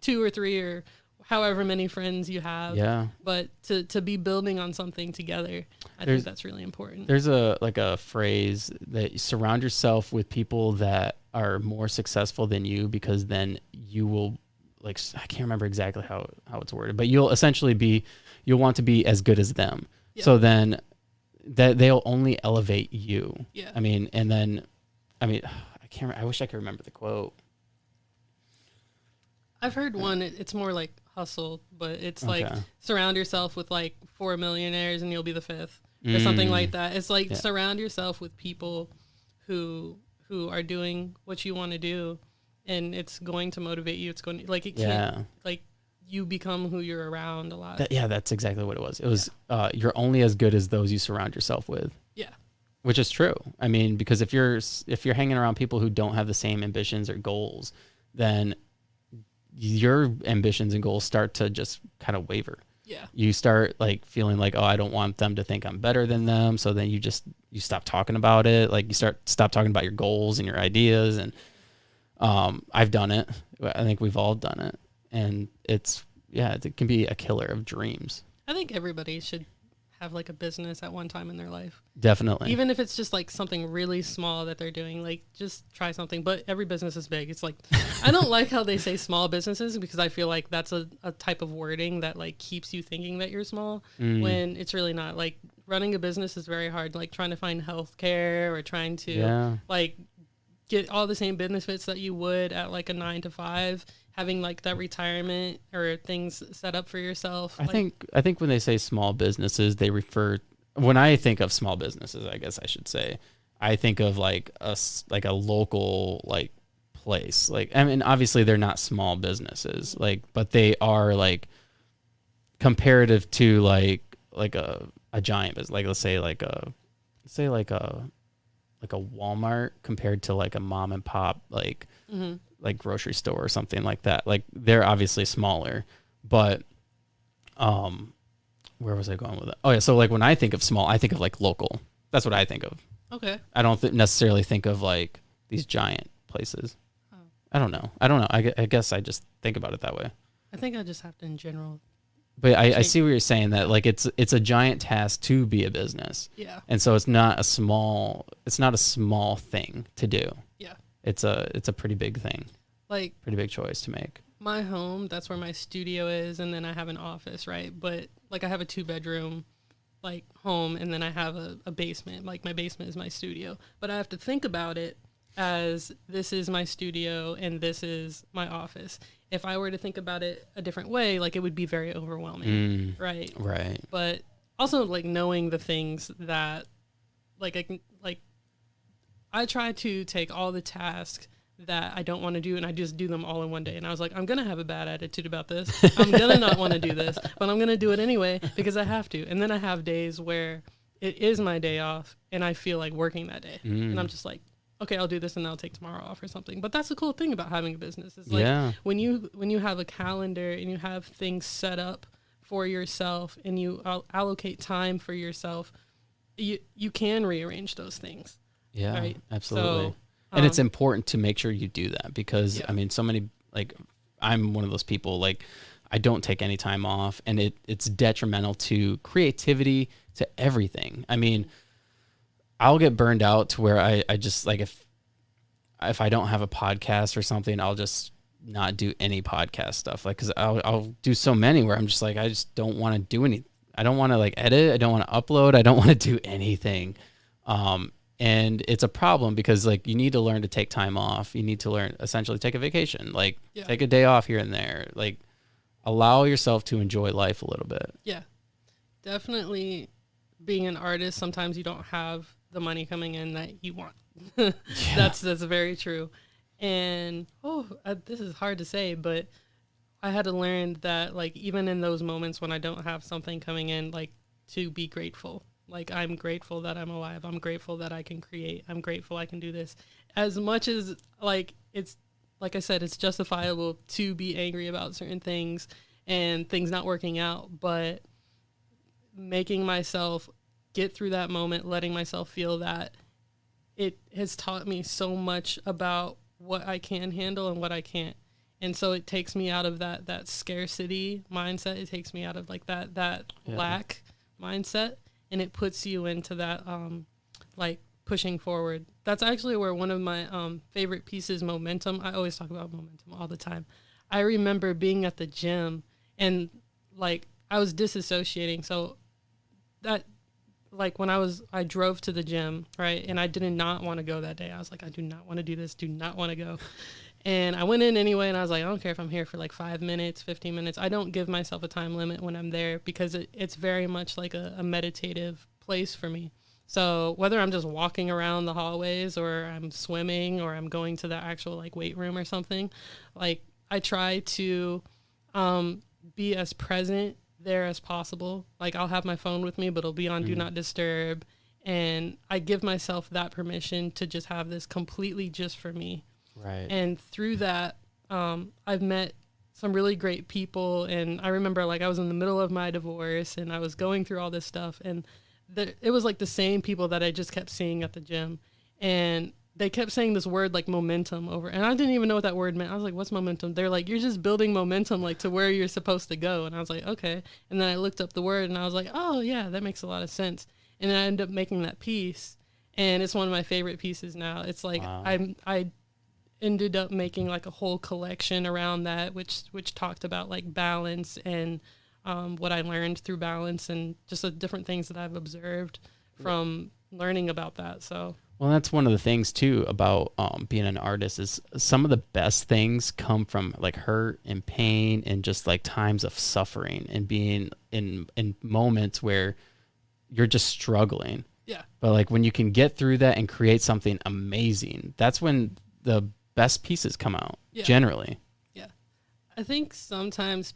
[SPEAKER 1] two or three or however many friends you have. Yeah. But to be building on something together, I think that's really important.
[SPEAKER 2] There's a phrase that you surround yourself with people that are more successful than you, because then you will, like, I can't remember exactly how it's worded, but you'll want to be as good as them. Yeah. So then that they'll only elevate you. Yeah. I wish I could remember the quote.
[SPEAKER 1] I've heard one, it's more like hustle, but it's like surround yourself with like 4 millionaires and you'll be the fifth or something like that. It's like surround yourself with people who are doing what you want to do, and it's going to motivate you. It's going to, like, it can't, like, you become who you're around a lot.
[SPEAKER 2] That's exactly what it was. It was you're only as good as those you surround yourself with. Yeah. Which is true. I mean, because if you're hanging around people who don't have the same ambitions or goals, then your ambitions and goals start to just kind of waver. Yeah. You start like feeling like, oh, I don't want them to think I'm better than them. So then you stop talking about it. Like you stop talking about your goals and your ideas. And I've done it. I think we've all done it. And it can be a killer of dreams.
[SPEAKER 1] I think everybody should have like a business at one time in their life.
[SPEAKER 2] Definitely.
[SPEAKER 1] Even if it's just like something really small that they're doing, like just try something. But every business is big. It's like, I don't like how they say small businesses, because I feel like that's a type of wording that like keeps you thinking that you're small when it's really not. Like running a business is very hard. Like trying to find healthcare or trying to like get all the same benefits that you would at like a 9 to 5, having like that retirement or things set up for yourself.
[SPEAKER 2] I think when they say small businesses, they refer, when I think of small businesses, I guess I should say, I think of like a local like place. Like, I mean, obviously they're not small businesses, like, but they are like comparative to like a giant business. Like let's say like a Walmart compared to like a mom and pop like grocery store or something like that. Like they're obviously smaller, but where was I going with it? Oh yeah, so like when I think of small, I think of like local. That's what I think of.
[SPEAKER 1] Okay.
[SPEAKER 2] I don't necessarily think of like these giant places. Oh. I don't know. I guess I just think about it that way.
[SPEAKER 1] I think I just have to in general.
[SPEAKER 2] But I see what you're saying, that like it's a giant task to be a business.
[SPEAKER 1] Yeah.
[SPEAKER 2] And so it's not a small thing to do.
[SPEAKER 1] Yeah.
[SPEAKER 2] It's a pretty big thing.
[SPEAKER 1] Like
[SPEAKER 2] pretty big choice to make.
[SPEAKER 1] My home, that's where my studio is, and then I have an office, right? But like I have a 2-bedroom like home, and then I have a basement. Like my basement is my studio. But I have to think about it as this is my studio and this is my office. If I were to think about it a different way, like it would be very overwhelming, right?
[SPEAKER 2] Right.
[SPEAKER 1] But also like knowing the things that I try to take all the tasks that I don't want to do and I just do them all in one day. And I was like, I'm going to have a bad attitude about this. I'm going to not want to do this, but I'm going to do it anyway because I have to. And then I have days where it is my day off and I feel like working that day. And I'm just like, okay, I'll do this and I'll take tomorrow off or something. But that's the cool thing about having a business. It's like when you have a calendar and you have things set up for yourself and you allocate time for yourself, you can rearrange those things.
[SPEAKER 2] Yeah,
[SPEAKER 1] right?
[SPEAKER 2] absolutely. So, and it's important to make sure you do that because I mean, so many, like I'm one of those people, like I don't take any time off and it's detrimental to creativity, to everything. I mean, I'll get burned out to where I just like, if I don't have a podcast or something, I'll just not do any podcast stuff. Like, cause I'll do so many where I'm just like, I just don't want to do any, I don't want to like edit. I don't want to upload. I don't want to do anything. And it's a problem because like you need to learn to take time off. You need to learn essentially take a vacation, like take a day off here and there, like allow yourself to enjoy life a little bit. Yeah,
[SPEAKER 1] definitely. Being an artist, sometimes you don't have the money coming in that you want. That's very true. And this is hard to say, but I had to learn that like even in those moments when I don't have something coming in, like to be grateful. Like I'm grateful that I'm alive. I'm grateful that I can create. I'm grateful I can do this. As much as like it's like I said, it's justifiable to be angry about certain things and things not working out, but making myself get through that moment, letting myself feel that, it has taught me so much about what I can handle and what I can't. And so it takes me out of that scarcity mindset. It takes me out of like that lack mindset, and it puts you into that like pushing forward. That's actually where one of my favorite pieces, momentum. I always talk about momentum all the time. I remember being at the gym and like I was disassociating. So that like when I drove to the gym, right? And I did not want to go that day. I was like, I do not want to do this. Do not want to go. And I went in anyway, and I was like, I don't care if I'm here for like 5 minutes, 15 minutes. I don't give myself a time limit when I'm there because it's very much like a meditative place for me. So whether I'm just walking around the hallways or I'm swimming or I'm going to the actual like weight room or something, like I try to be as present there as possible. Like I'll have my phone with me, but it'll be on do not disturb. And I give myself that permission to just have this completely just for me.
[SPEAKER 2] Right.
[SPEAKER 1] And through that, I've met some really great people. And I remember like I was in the middle of my divorce and I was going through all this stuff. And it was like the same people that I just kept seeing at the gym. And they kept saying this word like momentum over, and I didn't even know what that word meant. I was like, what's momentum? They're like, you're just building momentum like to where you're supposed to go. And I was like, okay. And then I looked up the word and I was like, oh yeah, that makes a lot of sense. And then I ended up making that piece, and it's one of my favorite pieces now. It's like,
[SPEAKER 2] Wow.
[SPEAKER 1] I ended up making like a whole collection around that, which talked about like balance and what I learned through balance and just the different things that I've observed from learning about that. So.
[SPEAKER 2] Well, that's one of the things too about being an artist is some of the best things come from like hurt and pain and just like times of suffering and being in moments where you're just struggling.
[SPEAKER 1] Yeah.
[SPEAKER 2] But like when you can get through that and create something amazing, that's when the best pieces come out. Yeah. Generally.
[SPEAKER 1] Yeah. I think sometimes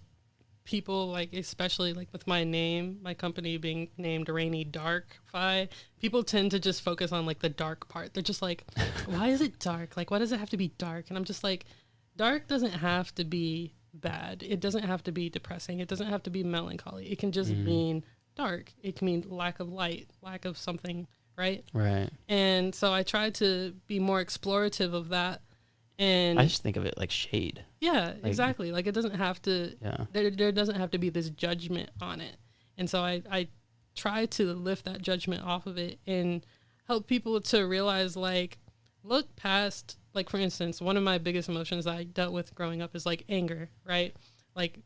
[SPEAKER 1] people, like, especially like with my name, my company being named Rainy Dark Fi, people tend to just focus on like the dark part. They're just like, why is it dark? Like, why does it have to be dark? And I'm just like, dark doesn't have to be bad. It doesn't have to be depressing. It doesn't have to be melancholy. It can just mean dark. It can mean lack of light, lack of something, right?
[SPEAKER 2] Right.
[SPEAKER 1] And so I try to be more explorative of that. And
[SPEAKER 2] I just think of it like shade.
[SPEAKER 1] Yeah, like, exactly. Like it doesn't have to, there doesn't have to be this judgment on it. And so I try to lift that judgment off of it and help people to realize, like, look past, like, for instance, one of my biggest emotions that I dealt with growing up is like anger, right? Like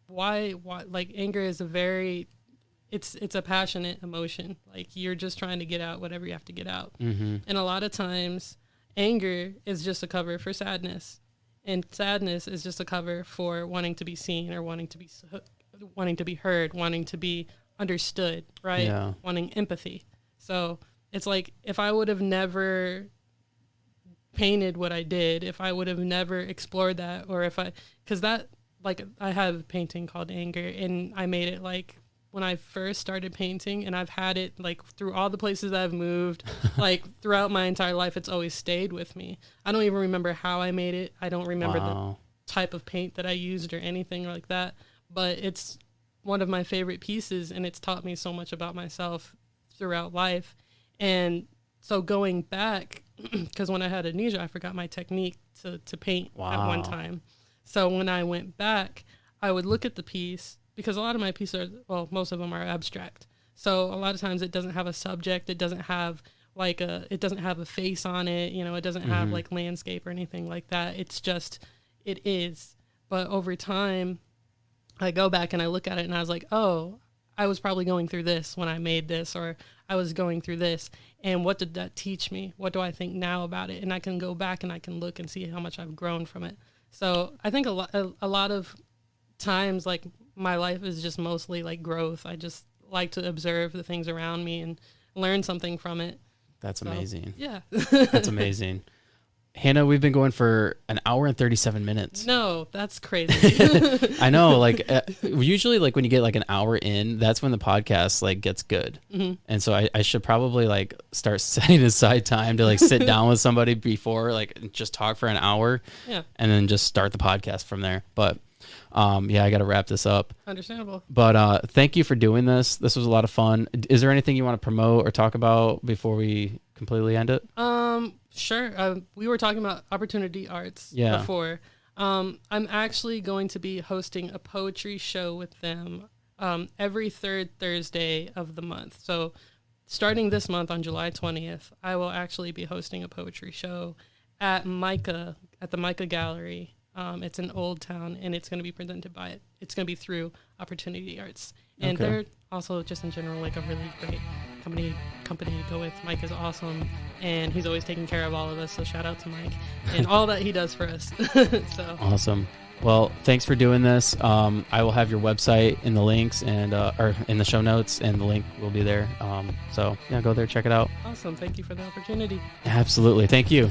[SPEAKER 1] why, like anger is a very, it's a passionate emotion. Like you're just trying to get out whatever you have to get out. And a lot of times anger is just a cover for sadness, and sadness is just a cover for wanting to be seen or wanting to be heard, wanting to be understood, right? Yeah. Wanting empathy. So it's like, if I would have never painted what I did, if I would have never explored that, or because that, like, I have a painting called Anger, and I made it like when I first started painting, and I've had it like through all the places I've moved, like throughout my entire life, it's always stayed with me. I don't even remember how I made it. I don't remember the type of paint that I used or anything like that, but it's one of my favorite pieces, and it's taught me so much about myself throughout life. And so going back, because when I had amnesia, I forgot my technique to paint at one time. So when I went back, I would look at the piece, because a lot of my pieces are, well, most of them are abstract. So a lot of times it doesn't have a subject. It doesn't have like it doesn't have a face on it. You know, it doesn't have like landscape or anything like that. It's just, it is. But over time, I go back and I look at it and I was like, oh, I was probably going through this when I made this, or I was going through this. And what did that teach me? What do I think now about it? And I can go back and I can look and see how much I've grown from it. So I think a lot of times, like, my life is just mostly like growth. I just like to observe the things around me and learn something from it.
[SPEAKER 2] That's amazing.
[SPEAKER 1] Yeah.
[SPEAKER 2] That's amazing. Hannah, we've been going for an hour and 37 minutes.
[SPEAKER 1] No, that's crazy.
[SPEAKER 2] I know. Like usually like when you get like an hour in, that's when the podcast like gets good. And so I should probably like start setting aside time to like sit down with somebody before, like just talk for an hour. Yeah. And then just start the podcast from there. But yeah, I got to wrap this up.
[SPEAKER 1] Understandable.
[SPEAKER 2] But thank you for doing this. This was a lot of fun. Is there anything you want to promote or talk about before we completely end it?
[SPEAKER 1] Sure. We were talking about Opportunity Arts before. I'm actually going to be hosting a poetry show with them every third Thursday of the month. So starting this month on July 20th, I will actually be hosting a poetry show at the Micah Gallery. It's in Old Town, and it's going to be it's going to be through Opportunity Arts. And they're also just in general like a really great company to go with. Mike is awesome, and he's always taking care of all of us. So shout out to Mike and all that he does for us. So
[SPEAKER 2] awesome. Well, thanks for doing this. I will have your website in the links and or in the show notes, and the link will be there. So yeah, go there, check it out.
[SPEAKER 1] Awesome. Thank you for the opportunity.
[SPEAKER 2] Absolutely. Thank you.